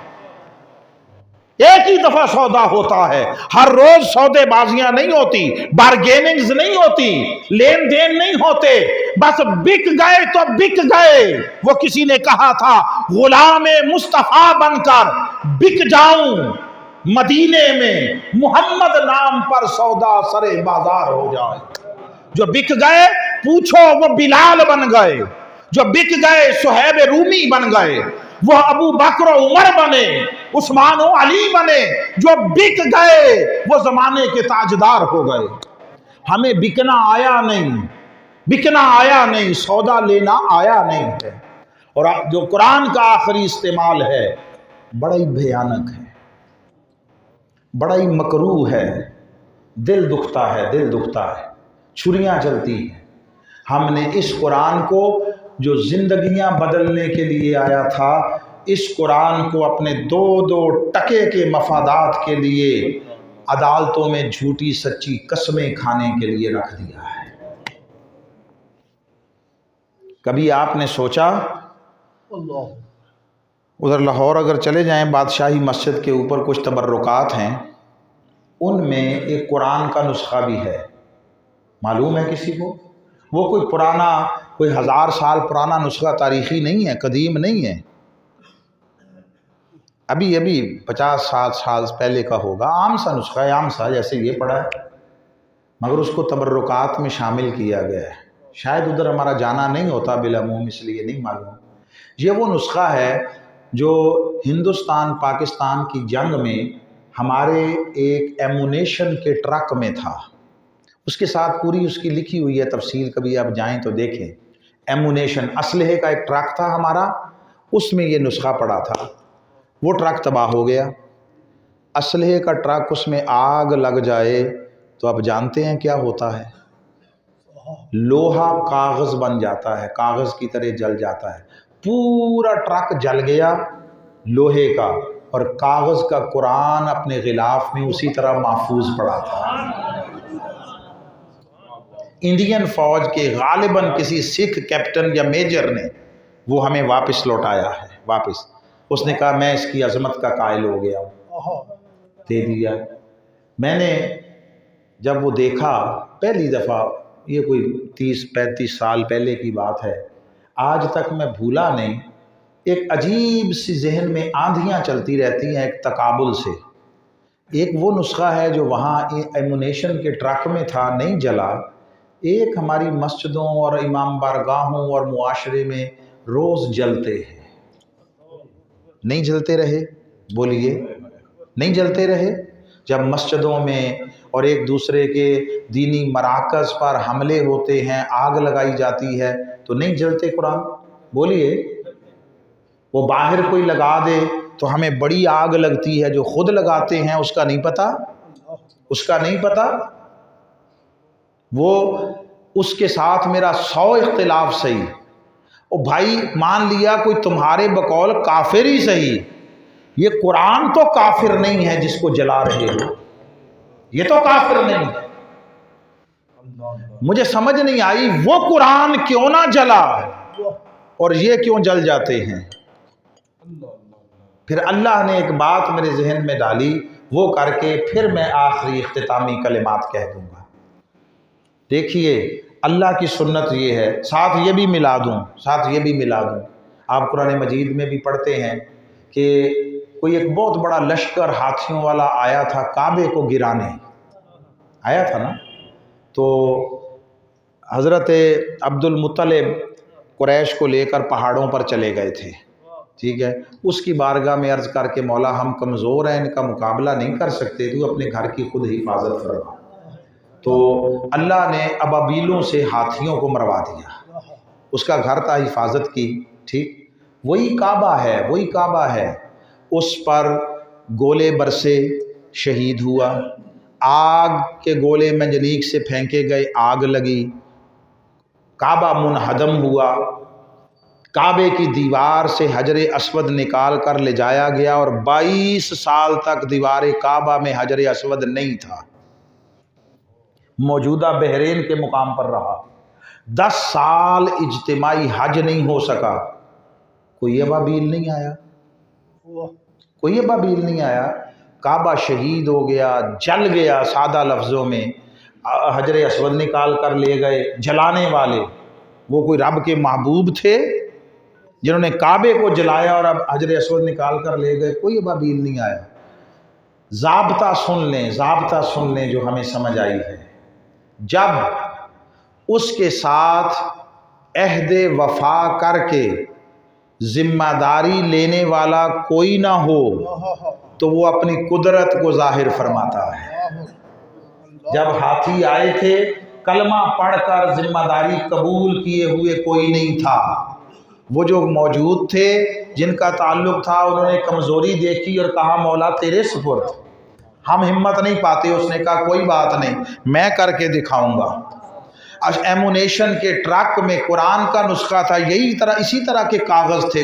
ایک ہی دفعہ سودا ہوتا ہے، ہر روز سودے بازیاں نہیں ہوتی، بارگیننگز نہیں ہوتی، لین دین نہیں ہوتے، بس بک گئے تو بک گئے۔ وہ کسی نے کہا تھا غلام مصطفیٰ بن کر بک جاؤں مدینے میں، محمد نام پر سودا سرے بازار ہو جائے۔ جو بک گئے پوچھو وہ بلال بن گئے، جو بک گئے صہیب رومی بن گئے، وہ ابو بکر و عمر بنے، عثمان و علی بنے، جو بک گئے وہ زمانے کے تاجدار ہو گئے۔ ہمیں بکنا آیا نہیں، بکنا آیا نہیں، سودا لینا آیا نہیں ہے۔ اور جو قرآن کا آخری استعمال ہے بڑا ہی بھیانک ہے، بڑا ہی مکروہ ہے، دل دکھتا ہے، دل دکھتا ہے، چھریاں چلتی ہیں۔ ہم نے اس قرآن کو جو زندگیاں بدلنے کے لیے آیا تھا، اس قرآن کو اپنے دو ٹکے کے مفادات کے لیے عدالتوں میں جھوٹی سچی قسمیں کھانے کے لیے رکھ دیا ہے۔ کبھی آپ نے سوچا ادھر لاہور اگر چلے جائیں بادشاہی مسجد کے اوپر کچھ تبرکات ہیں، ان میں ایک قرآن کا نسخہ بھی ہے، معلوم ہے کسی کو؟ وہ کوئی پرانا، کوئی 1000 سال پرانا نسخہ تاریخی نہیں ہے، قدیم نہیں ہے، ابھی 50-60 سال پہلے کا ہوگا، عام سا نسخہ ہے، عام سا جیسے یہ پڑھا ہے، مگر اس کو تبرکات میں شامل کیا گیا ہے۔ شاید ادھر ہمارا جانا نہیں ہوتا بالعموم، اس لیے نہیں معلوم۔ یہ وہ نسخہ ہے جو ہندوستان پاکستان کی جنگ میں ہمارے ایک ایمونیشن کے ٹرک میں تھا، اس کے ساتھ پوری اس کی لکھی ہوئی ہے تفصیل، کبھی آپ جائیں تو دیکھیں۔ ایمونیشن اسلحے کا ایک ٹرک تھا ہمارا، اس میں یہ نسخہ پڑا تھا، وہ ٹرک تباہ ہو گیا۔ اسلحے کا ٹرک، اس میں آگ لگ جائے تو آپ جانتے ہیں کیا ہوتا ہے، لوہا کاغذ بن جاتا ہے، کاغذ کی طرح جل جاتا ہے، پورا ٹرک جل گیا لوہے کا، اور کاغذ کا قرآن اپنے غلاف میں اسی طرح محفوظ پڑا تھا۔ انڈین فوج کے غالباً کسی سکھ کیپٹن یا میجر نے وہ ہمیں واپس لوٹایا ہے، واپس۔ اس نے کہا میں اس کی عظمت کا قائل ہو گیا ہوں، دے دیا۔ میں نے جب وہ دیکھا پہلی دفعہ، یہ کوئی 30-35 سال پہلے کی بات ہے، آج تک میں بھولا نہیں۔ ایک عجیب سی ذہن میں آندھیاں چلتی رہتی ہیں ایک تقابل سے۔ ایک وہ نسخہ ہے جو وہاں ایمونیشن کے ٹرک میں تھا، نہیں جلا، ایک ہماری مسجدوں اور امام بارگاہوں اور معاشرے میں روز جلتے ہیں، نہیں جلتے رہے، بولیے نہیں جلتے رہے؟ جب مسجدوں میں اور ایک دوسرے کے دینی مراکز پر حملے ہوتے ہیں، آگ لگائی جاتی ہے، تو نہیں جلتے قرآن؟ بولیے۔ وہ باہر کوئی لگا دے تو ہمیں بڑی آگ لگتی ہے، جو خود لگاتے ہیں اس کا نہیں پتہ، اس کا نہیں پتہ۔ وہ اس کے ساتھ میرا 100 اختلاف صحیح، او بھائی مان لیا کوئی تمہارے بقول کافر ہی صحیح، یہ قرآن تو کافر نہیں ہے جس کو جلا رہے ہو، یہ تو کافر نہیں ہے۔ مجھے سمجھ نہیں آئی وہ قرآن کیوں نہ جلا اور یہ کیوں جل جاتے ہیں؟ پھر اللہ نے ایک بات میرے ذہن میں ڈالی، وہ کر کے پھر میں آخری اختتامی کلمات کہہ دوں گا۔ دیکھیے اللہ کی سنت یہ ہے، ساتھ یہ بھی ملا دوں، آپ قرآن مجید میں بھی پڑھتے ہیں کہ کوئی ایک بہت بڑا لشکر ہاتھیوں والا آیا تھا کعبے کو گرانے، آیا تھا نا، تو حضرت عبد المطلب قریش کو لے کر پہاڑوں پر چلے گئے تھے، ٹھیک ہے، اس کی بارگاہ میں عرض کر کے مولا ہم کمزور ہیں، ان کا مقابلہ نہیں کر سکتے، تو اپنے گھر کی خود حفاظت فرما۔ تو اللہ نے ابابیلوں سے ہاتھیوں کو مروا دیا، اس کا گھر تھا، حفاظت کی، ٹھیک، وہی کعبہ ہے، اس پر گولے برسے، شہید ہوا، آگ کے گولے منجنیق سے پھینکے گئے، آگ لگی، کعبہ منہدم ہوا، کعبے کی دیوار سے حجر اسود نکال کر لے جایا گیا اور 22 سال تک دیوار کعبہ میں حجر اسود نہیں تھا، موجودہ بحرین کے مقام پر رہا، 10 سال اجتماعی حج نہیں ہو سکا، کوئی ابابیل نہیں آیا، کعبہ شہید ہو گیا، جل گیا، سادہ لفظوں میں حجر اسود نکال کر لے گئے جلانے والے، وہ کوئی رب کے محبوب تھے جنہوں نے کعبے کو جلایا اور اب حجر اسود نکال کر لے گئے، کوئی ابابیل نہیں آیا۔ ضابطہ سن لیں جو ہمیں سمجھ آئی ہے، جب اس کے ساتھ عہد وفا کر کے ذمہ داری لینے والا کوئی نہ ہو تو وہ اپنی قدرت کو ظاہر فرماتا ہے۔ جب ہاتھی آئے تھے کلمہ پڑھ کر ذمہ داری قبول کیے ہوئے کوئی نہیں تھا، وہ جو موجود تھے جن کا تعلق تھا انہوں نے کمزوری دیکھی اور کہا مولا تیرے سپرد، ہم ہمت نہیں پاتے، اس نے کہا کوئی بات نہیں میں کر کے دکھاؤں گا۔ ایمونیشن کے ٹرک میں قرآن کا نسخہ تھا، اسی طرح کے کاغذ تھے،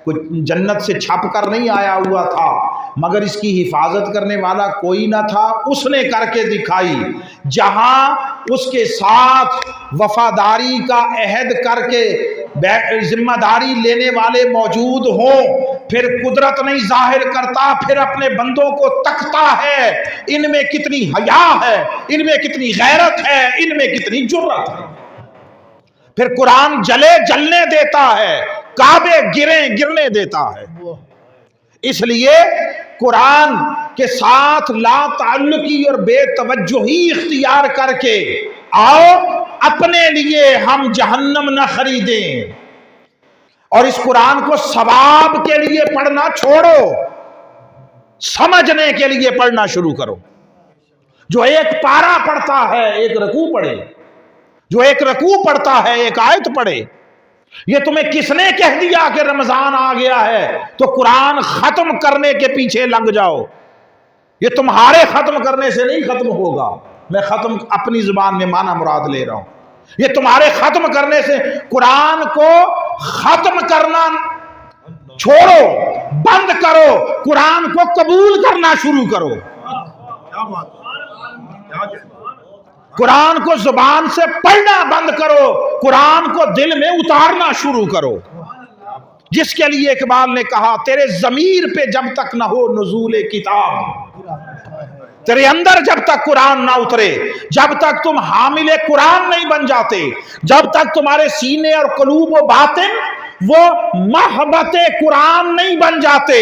کوئی جنت سے چھپ کر نہیں آیا ہوا تھا، مگر اس کی حفاظت کرنے والا کوئی نہ تھا، اس نے کر کے دکھائی۔ جہاں اس کے ساتھ وفاداری کا عہد کر کے ذمہ داری لینے والے موجود ہوں، پھر قدرت نہیں ظاہر کرتا، پھر اپنے بندوں کو تکتا ہے، ان میں کتنی حیا ہے، ان میں کتنی غیرت ہے، ان میں کتنی جرت ہے۔ پھر قرآن جلنے دیتا ہے، کعبے گرنے دیتا ہے۔ اس لیے قرآن کے ساتھ لا تعلقی اور بے توجہی اختیار کر کے آؤ اپنے لیے ہم جہنم نہ خریدیں، اور اس قرآن کو ثواب کے لیے پڑھنا چھوڑو، سمجھنے کے لیے پڑھنا شروع کرو۔ جو ایک پارہ پڑھتا ہے ایک رکوع پڑھے، جو ایک رکوع پڑھتا ہے ایک آیت پڑھے۔ یہ تمہیں کس نے کہہ دیا کہ رمضان آ گیا ہے تو قرآن ختم کرنے کے پیچھے لگ جاؤ؟ یہ تمہارے ختم کرنے سے نہیں ختم ہوگا، میں ختم اپنی زبان میں معنی مراد لے رہا ہوں۔ یہ تمہارے ختم کرنے سے، قرآن کو ختم کرنا چھوڑو، بند کرو، قرآن کو قبول کرنا شروع کرو، قرآن کو زبان سے پڑھنا بند کرو، قرآن کو دل میں اتارنا شروع کرو۔ جس کے لیے اقبال نے کہا تیرے ضمیر پہ جب تک نہ ہو نزول کتاب، تیرے اندر جب تک قرآن نہ اترے، جب تک تم حامل قرآن نہیں بن جاتے، جب تک تمہارے سینے اور قلوب و باطن وہ محبت قرآن نہیں بن جاتے،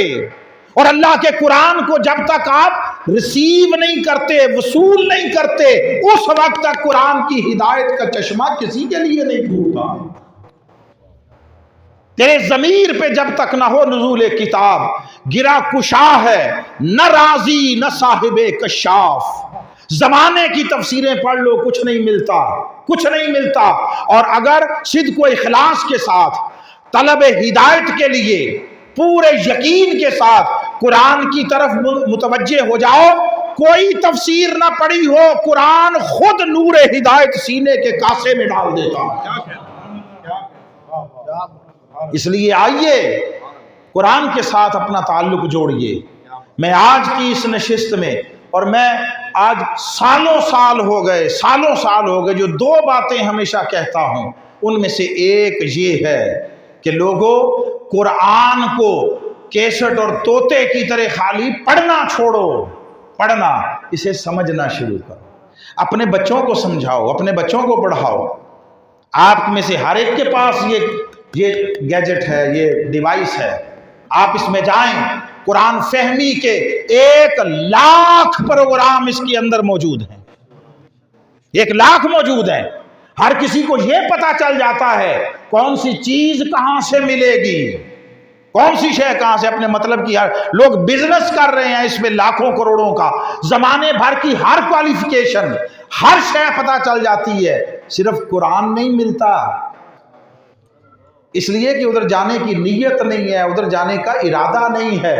اور اللہ کے قرآن کو جب تک آپ ریسیو نہیں کرتے، وصول نہیں کرتے، اس وقت تک قرآن کی ہدایت کا چشمہ کسی کے لیے نہیں کھلتا۔ تیرے ضمیر پہ جب تک نہ ہو نزول کتاب، گرا کشا ہے نہ راضی نہ صاحب کشاف۔ زمانے کی تفسیریں پڑھ لو، کچھ نہیں ملتا، کچھ نہیں ملتا۔ اور اگر صدق و اخلاص کے ساتھ طلب ہدایت کے لیے پورے یقین کے ساتھ قرآن کی طرف متوجہ ہو جاؤ، کوئی تفسیر نہ پڑھی ہو، قرآن خود نور ہدایت سینے کے کاسے میں ڈال دیتا۔ اس لیے آئیے قرآن کے ساتھ اپنا تعلق جوڑیے۔ میں آج کی اس نشست میں، اور میں آج سالوں سال ہو گئے جو دو باتیں ہمیشہ کہتا ہوں، ان میں سے ایک یہ ہے کہ لوگوں، قرآن کو کیسٹ اور طوطے کی طرح خالی پڑھنا چھوڑو، پڑھنا، اسے سمجھنا شروع کرو، اپنے بچوں کو سمجھاؤ، اپنے بچوں کو پڑھاؤ۔ آپ میں سے ہر ایک کے پاس یہ گیجٹ ہے، یہ ڈیوائس ہے، آپ اس میں جائیں، قرآن فہمی کے 1,00,000 پروگرام اس کے اندر موجود ہیں، 1,00,000 موجود ہیں۔ ہر کسی کو یہ پتا چل جاتا ہے کون سی چیز کہاں سے ملے گی، کون سی شے کہاں سے، اپنے مطلب کی۔ لوگ بزنس کر رہے ہیں اس میں لاکھوں کروڑوں کا، زمانے بھر کی ہر کوالیفیکیشن، ہر شے پتا چل جاتی ہے، صرف قرآن نہیں ملتا، اس لیے کہ ادھر جانے کی نیت نہیں ہے، ادھر جانے کا ارادہ نہیں ہے۔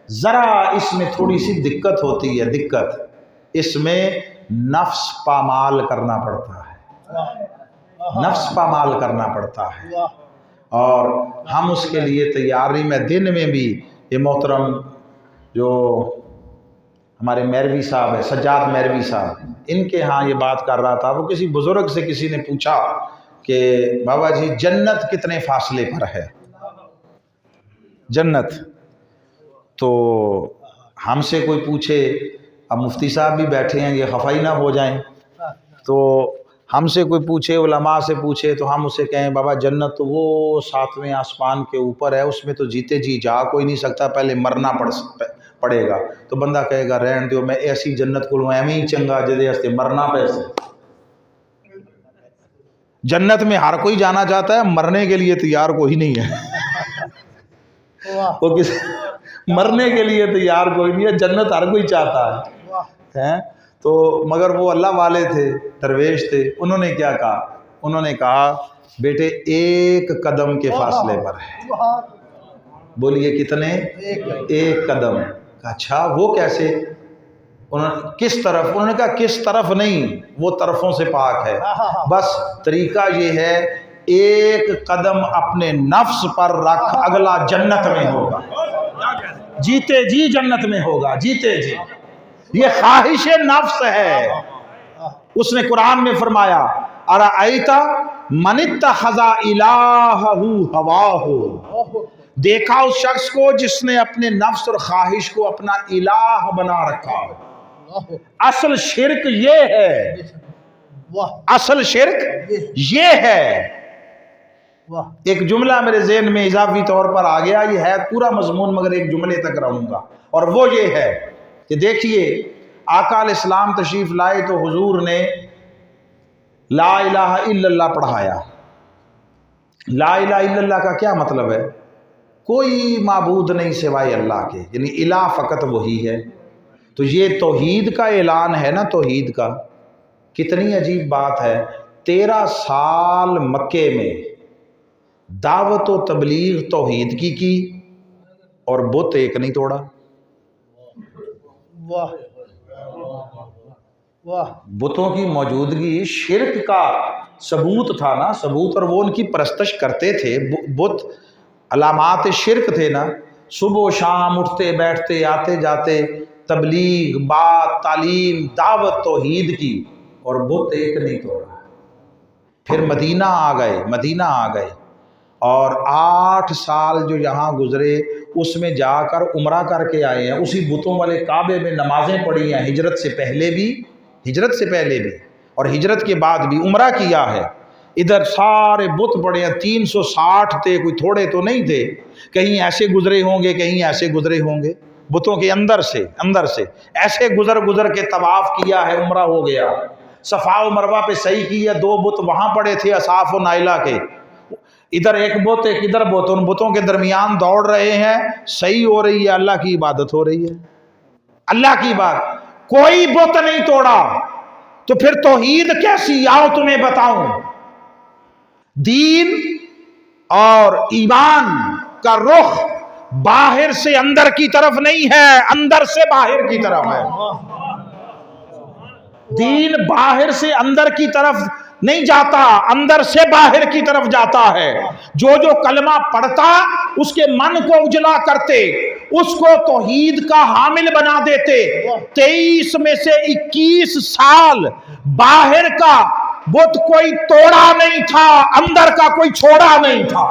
ذرا اس میں تھوڑی سی دقت ہوتی ہے، دقت اس میں نفس پامال کرنا پڑتا ہے، نفس پامال کرنا پڑتا ہے، اور ہم اس کے لیے تیار نہیں۔ میں دن میں بھی یہ محترم جو ہمارے میروی صاحب ہے، سجاد میروی صاحب، ان کے ہاں یہ بات کر رہا تھا، وہ کسی بزرگ سے کسی نے پوچھا کہ بابا جی جنت کتنے فاصلے پر ہے، جنت؟ تو ہم سے کوئی پوچھے، اب مفتی صاحب بھی بیٹھے ہیں، یہ خفا ہی نہ ہو جائیں، تو ہم سے کوئی پوچھے، علماء سے پوچھے، تو ہم اسے کہیں بابا جنت تو وہ 7ویں آسمان کے اوپر ہے، اس میں تو جیتے جی جا کوئی نہیں سکتا، پہلے مرنا پڑے گا۔ تو بندہ کہے گا رہن دیو، میں ایسی جنت کو ایویں ہی چنگا جدے ہستے مرنا پیسے۔ جنت میں ہر کوئی جانا چاہتا ہے، مرنے کے لیے تیار کوئی نہیں ہے، وہ مرنے کے لیے تیار کوئی نہیں ہے، جنت ہر کوئی چاہتا ہے۔ تو مگر وہ اللہ والے تھے، درویش تھے، انہوں نے کیا کہا؟ انہوں نے کہا بیٹے 1 قدم کے فاصلے پر ہے۔ بولیے کتنے؟ 1 قدم۔ اچھا وہ کیسے؟ کس طرف؟ انہوں نے کہا کس طرف نہیں، وہ طرفوں سے پاک ہے، بس طریقہ یہ ہے 1 قدم اپنے نفس پر رکھ، اگلا جنت میں ہوگا، جیتے جی جنت میں ہوگا، جیتے جی۔ یہ خواہش نفس ہے۔ اس نے قرآن میں فرمایا ارأیت من اتخذ الہہ ہواہ، دیکھا اس شخص کو جس نے اپنے نفس اور خواہش کو اپنا الہ بنا رکھا۔ اصل شرک یہ ہے، اصل شرک یہ ہے۔ ایک جملہ میرے ذہن میں اضافی طور پر آ گیا، یہ ہے پورا مضمون مگر ایک جملے تک رہوں گا، اور وہ یہ ہے کہ دیکھیے آقا علیہ السلام تشریف لائے تو حضور نے لا الہ الا اللہ پڑھایا۔ لا الہ الا اللہ کا کیا مطلب ہے؟ کوئی معبود نہیں سوائے اللہ کے، یعنی الہ فقط وہی ہے۔ تو یہ توحید کا اعلان ہے نا، توحید کا۔ کتنی عجیب بات ہے، 13 سال مکے میں دعوت و تبلیغ توحید کی اور بت ایک نہیں توڑا۔ بتوں کی موجودگی شرک کا ثبوت تھا نا، ثبوت، اور وہ ان کی پرستش کرتے تھے۔ بت علامات شرک تھے نا، صبح و شام اٹھتے بیٹھتے آتے جاتے تبلیغ، بات، تعلیم، دعوت توحید کی، اور بت ایک نہیں توڑا۔ پھر مدینہ آ گئے اور 8 سال جو یہاں گزرے اس میں جا کر عمرہ کر کے آئے ہیں، اسی بتوں والے کعبے میں نمازیں پڑھی ہیں، ہجرت سے پہلے بھی اور ہجرت کے بعد بھی عمرہ کیا ہے۔ ادھر سارے بت پڑے ہیں، 360 تھے، کوئی تھوڑے تو نہیں تھے، کہیں ایسے گزرے ہوں گے، کہیں ایسے گزرے ہوں گے، بتوں کے اندر سے ایسے گزر کے طواف کیا ہے، عمرہ ہو گیا۔ صفا و مروہ پہ صحیح کیا، 2 بت وہاں پڑے تھے، اصحاف و نائلہ کے، ادھر ایک بت ایک ادھر بت، ان بتوں کے درمیان دوڑ رہے ہیں، صحیح ہو رہی ہے، اللہ کی عبادت ہو رہی ہے، اللہ کی بات، کوئی بت نہیں توڑا، تو پھر توحید کیسی؟ آؤ تمہیں بتاؤں، دین اور ایمان کا رخ باہر سے اندر کی طرف نہیں ہے، اندر سے باہر کی طرف ہے۔ دین باہر سے اندر کی طرف نہیں جاتا، اندر سے باہر کی طرف جاتا ہے۔ جو جو کلمہ پڑھتا اس کے من کو اجلا کرتے، اس کو توحید کا حامل بنا دیتے۔ 23 میں سے 21 سال باہر کا بت کوئی توڑا نہیں تھا، اندر کا کوئی چھوڑا نہیں تھا۔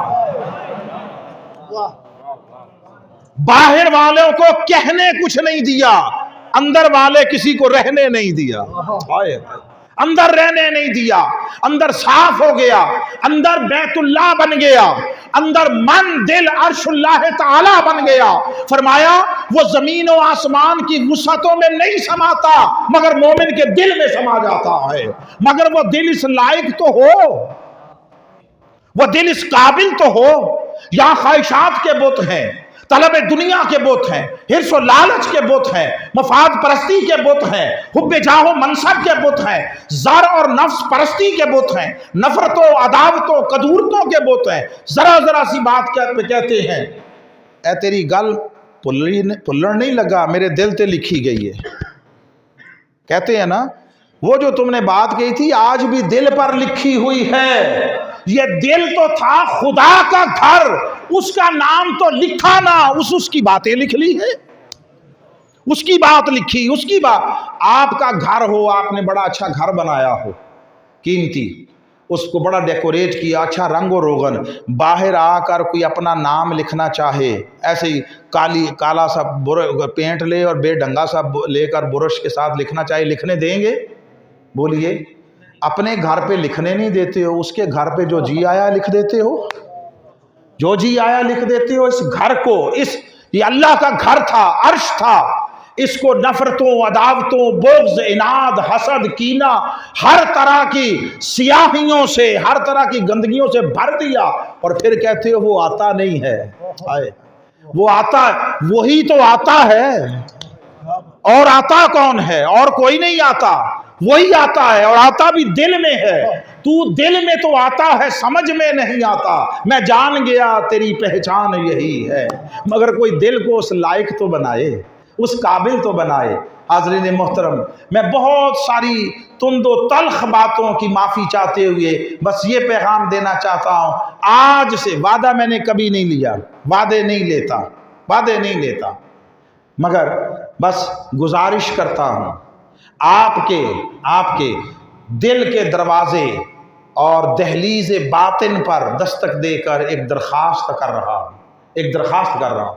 باہر والوں کو کہنے کچھ نہیں دیا، اندر والے کسی کو رہنے نہیں دیا، اندر رہنے نہیں دیا، اندر صاف ہو گیا، اندر بیت اللہ بن گیا، اندر من دل عرش اللہ تعالی بن گیا۔ فرمایا وہ زمین و آسمان کی وسعتوں میں نہیں سماتا، مگر مومن کے دل میں سما جاتا ہے۔ مگر وہ دل اس لائق تو ہو، وہ دل اس قابل تو ہو۔ یہاں خواہشات کے بت ہیں، طلب دنیا کے بت ہیں، حرص و لالچ کے بت ہیں، مفاد پرستی کے بت ہیں، حب جاہ و منصب کے بت ہیں، زر اور نفس پرستی کے بت ہیں، نفرتوں عداوتوں قدورتوں کے بت ہیں۔ ذرا ذرا سی بات کہتے ہیں، اے تیری گل پلڑ نہیں لگا، میرے دل تے لکھی گئی ہے۔ کہتے ہیں نا وہ جو تم نے بات کہی تھی آج بھی دل پر لکھی ہوئی ہے۔ یہ دل تو تھا خدا کا گھر، اس کا نام تو لکھا نہ، اس کی باتیں لکھ لی ہے، اس کی بات لکھی، اس کی بات۔ آپ کا گھر ہو، آپ نے بڑا اچھا گھر بنایا ہو قیمتی، اس کو بڑا ڈیکوریٹ کیا، اچھا رنگ و روغن، باہر آ کر کوئی اپنا نام لکھنا چاہے، ایسے ہی کالا سا پینٹ لے اور بے ڈنگا سا لے کر برش کے ساتھ لکھنا چاہے، لکھنے دیں گے؟ بولیے، اپنے گھر پہ لکھنے نہیں دیتے ہو، اس کے گھر پہ جو جی آیا لکھ دیتے ہو، جو جی آیا لکھ دیتے ہو۔ اس گھر کو، یہ اللہ کا گھر تھا، عرش تھا، اس کو نفرتوں عداوتوں بغض اناد حسد کینہ ہر طرح کی سیاہیوں سے، ہر طرح کی گندگیوں سے بھر دیا، اور پھر کہتے ہو وہ آتا نہیں ہے۔ وہ آتا، وہی تو آتا ہے، اور آتا کون ہے؟ اور کوئی نہیں آتا، وہی آتا ہے، اور آتا بھی دل میں ہے۔ تو دل میں تو آتا ہے، سمجھ میں نہیں آتا۔ میں جان گیا تیری پہچان یہی ہے، مگر کوئی دل کو اس لائق تو بنائے، اس قابل تو بنائے۔ حاضرین محترم، میں بہت ساری تند و تلخ باتوں کی معافی چاہتے ہوئے بس یہ پیغام دینا چاہتا ہوں، آج سے وعدہ میں نے کبھی نہیں لیا، وعدے نہیں لیتا، مگر بس گزارش کرتا ہوں، آپ کے دل کے دروازے اور دہلیز باطن پر دستک دے کر ایک درخواست کر رہا ہوں،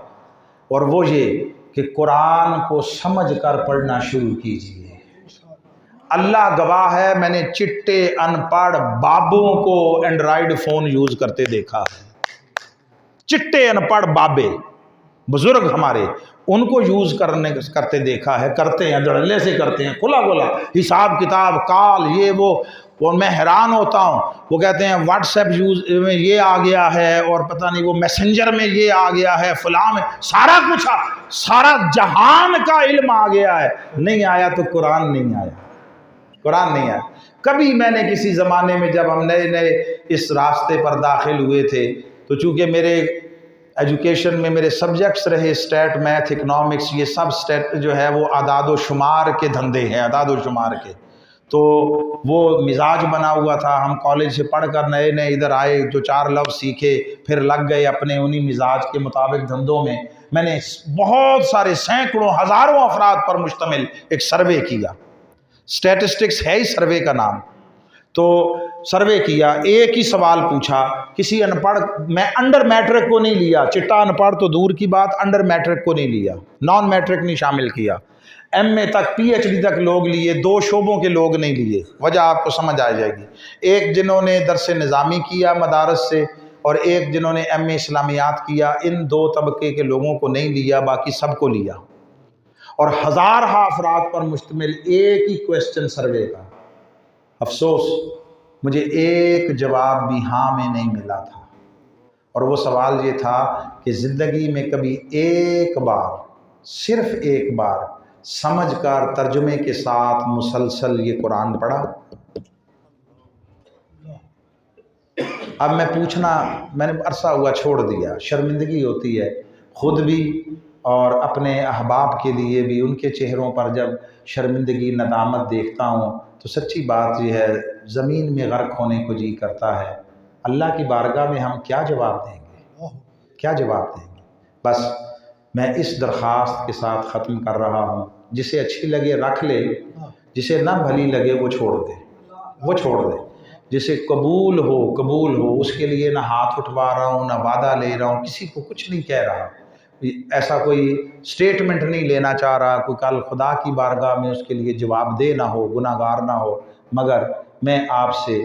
اور وہ یہ کہ قرآن کو سمجھ کر پڑھنا شروع کیجئے۔ اللہ گواہ ہے، میں نے چٹے ان پڑھ بابوں کو اینڈرائیڈ فون یوز کرتے دیکھا ہے، چٹے ان پڑھ بابے بزرگ ہمارے، ان کو یوز کرتے دیکھا ہے، کرتے ہیں، دھڑلے سے کرتے ہیں، کھلا حساب کتاب کال یہ وہ، اور میں حیران ہوتا ہوں۔ وہ کہتے ہیں واٹس ایپ یوز میں یہ آ گیا ہے، اور پتہ نہیں وہ میسنجر میں یہ آ گیا ہے، فلاں میں سارا کچھ، سارا جہان کا علم آ گیا ہے۔ نہیں آیا تو قرآن نہیں آیا۔ کبھی میں نے کسی زمانے میں جب ہم نئے اس راستے پر داخل ہوئے تھے، تو چونکہ میرے ایجوکیشن میں میرے سبجیکٹس رہے اسٹیٹ میتھ اکنامکس، یہ سب اسٹیٹ جو ہے وہ اعداد و شمار کے دھندے ہیں، اعداد و شمار کے، تو وہ مزاج بنا ہوا تھا۔ ہم کالج سے پڑھ کر نئے ادھر آئے، جو 4 لفظ سیکھے، پھر لگ گئے اپنے انہی مزاج کے مطابق دھندوں میں۔ میں نے بہت سارے سینکڑوں ہزاروں افراد پر مشتمل ایک سروے کیا، اسٹیٹسٹکس ہے ہی سروے کا نام۔ تو سروے کیا، ایک ہی سوال پوچھا، کسی ان پڑھ، میں انڈر میٹرک کو نہیں لیا، چٹا ان پڑھ تو دور کی بات، انڈر میٹرک کو نہیں لیا، نان میٹرک نہیں شامل کیا، ایم اے تک پی ایچ ڈی تک لوگ لیے، 2 شعبوں کے لوگ نہیں لیے۔ وجہ آپ کو سمجھ آ جائے گی، ایک جنہوں نے درس نظامی کیا مدارس سے، اور ایک جنہوں نے ایم اے اسلامیات کیا، ان 2 طبقے کے لوگوں کو نہیں لیا، باقی سب کو لیا، اور ہزارہ افراد پر مشتمل ایک ہی کویسچن سروے کا۔ افسوس مجھے ایک جواب بھی ہاں میں نہیں ملا تھا، اور وہ سوال یہ تھا کہ زندگی میں کبھی ایک بار، صرف ایک بار سمجھ کر ترجمے کے ساتھ مسلسل یہ قرآن پڑھا؟ اب میں پوچھنا، میں نے عرصہ ہوا چھوڑ دیا، شرمندگی ہوتی ہے خود بھی اور اپنے احباب کے لیے بھی، ان کے چہروں پر جب شرمندگی ندامت دیکھتا ہوں تو سچی بات یہ ہے زمین میں غرق ہونے کو جی کرتا ہے۔ اللہ کی بارگاہ میں ہم کیا جواب دیں گے؟ کیا جواب دیں گے؟ بس میں اس درخواست کے ساتھ ختم کر رہا ہوں، جسے اچھی لگے رکھ لے، جسے نہ بھلی لگے وہ چھوڑ دے، وہ چھوڑ دے۔ جسے قبول ہو اس کے لیے نہ ہاتھ اٹھوا رہا ہوں، نہ وعدہ لے رہا ہوں، کسی کو کچھ نہیں کہہ رہا، ایسا کوئی سٹیٹمنٹ نہیں لینا چاہ رہا، کوئی کل خدا کی بارگاہ میں اس کے لیے جواب دہ نہ ہو، گناہ گار نہ ہو، مگر میں آپ سے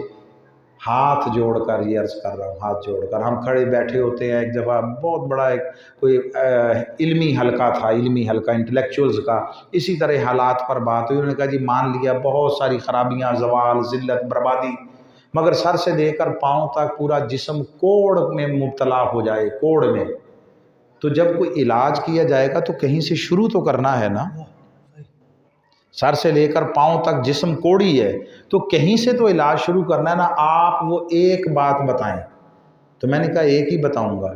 ہاتھ جوڑ کر یہ عرض کر رہا ہوں، ہاتھ جوڑ کر۔ ہم کھڑے بیٹھے ہوتے ہیں، ایک دفعہ بہت بڑا ایک کوئی علمی حلقہ تھا، علمی حلقہ انٹلیکچوئلز کا، اسی طرح حالات پر بات ہوئی، انہوں نے کہا جی مان لیا بہت ساری خرابیاں، زوال، ذلت، بربادی، مگر سر سے لے کر پاؤں تک پورا جسم کوڑ میں مبتلا ہو جائے، کوڑ میں، تو جب کوئی علاج کیا جائے گا تو کہیں سے شروع تو کرنا ہے نا۔ سر سے لے کر پاؤں تک جسم کوڑی ہے تو کہیں سے تو علاج شروع کرنا ہے نا۔ آپ وہ ایک بات بتائیں، تو میں نے کہا ایک ہی بتاؤں گا،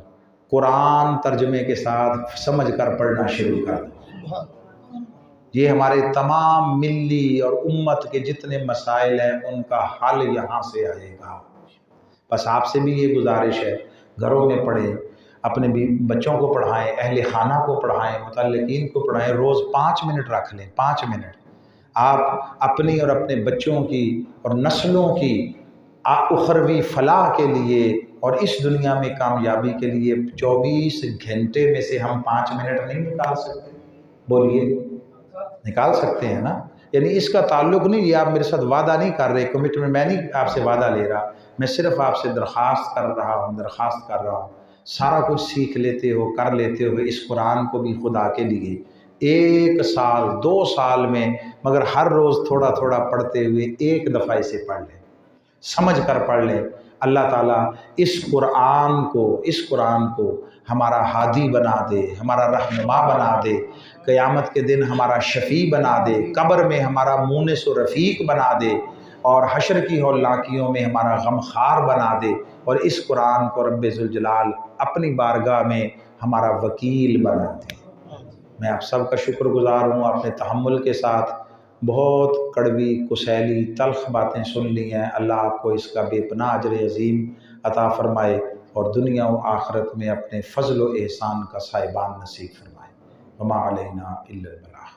قرآن ترجمے کے ساتھ سمجھ کر پڑھنا شروع کر دو۔ یہ ہمارے تمام ملی اور امت کے جتنے مسائل ہیں ان کا حل یہاں سے آئے گا۔ بس آپ سے بھی یہ گزارش ہے، گھروں میں پڑھیں، اپنے بچوں کو پڑھائیں، اہل خانہ کو پڑھائیں، متعلقین کو پڑھائیں، روز 5 منٹ رکھ لیں، 5 منٹ۔ آپ اپنی اور اپنے بچوں کی اور نسلوں کی اخروی فلاح کے لیے اور اس دنیا میں کامیابی کے لیے 24 گھنٹے میں سے ہم 5 منٹ نہیں نکال سکتے؟ بولیے، نکال سکتے ہیں نا؟ یعنی اس کا تعلق نہیں، یہ آپ میرے ساتھ وعدہ نہیں کر رہے، کمٹمنٹ میں نہیں آپ سے وعدہ لے رہا، میں صرف آپ سے درخواست کر رہا ہوں۔ سارا کچھ سیکھ لیتے ہو، کر لیتے ہو، اس قرآن کو بھی خدا کے لیے 1 سال 2 سال میں، مگر ہر روز تھوڑا تھوڑا پڑھتے ہوئے ایک دفعہ اسے پڑھ لیں، سمجھ کر پڑھ لیں۔ اللہ تعالیٰ اس قرآن کو ہمارا ہادی بنا دے، ہمارا رہنما بنا دے، قیامت کے دن ہمارا شفیع بنا دے، قبر میں ہمارا مونس و رفیق بنا دے، اور حشر کی ہولناکیوں میں ہمارا غمخوار بنا دے، اور اس قرآن کو رب ذوالجلال اپنی بارگاہ میں ہمارا وکیل بنا دے۔ میں آپ سب کا شکر گزار ہوں، اپنے تحمل کے ساتھ بہت کڑوی، کسیلی، تلخ باتیں سن لی ہیں۔ اللہ آپ کو اس کا بے پناہ اجر عظیم عطا فرمائے اور دنیا و آخرت میں اپنے فضل و احسان کا سائبان نصیب فرمائے۔ وما علینا الا البلاغ۔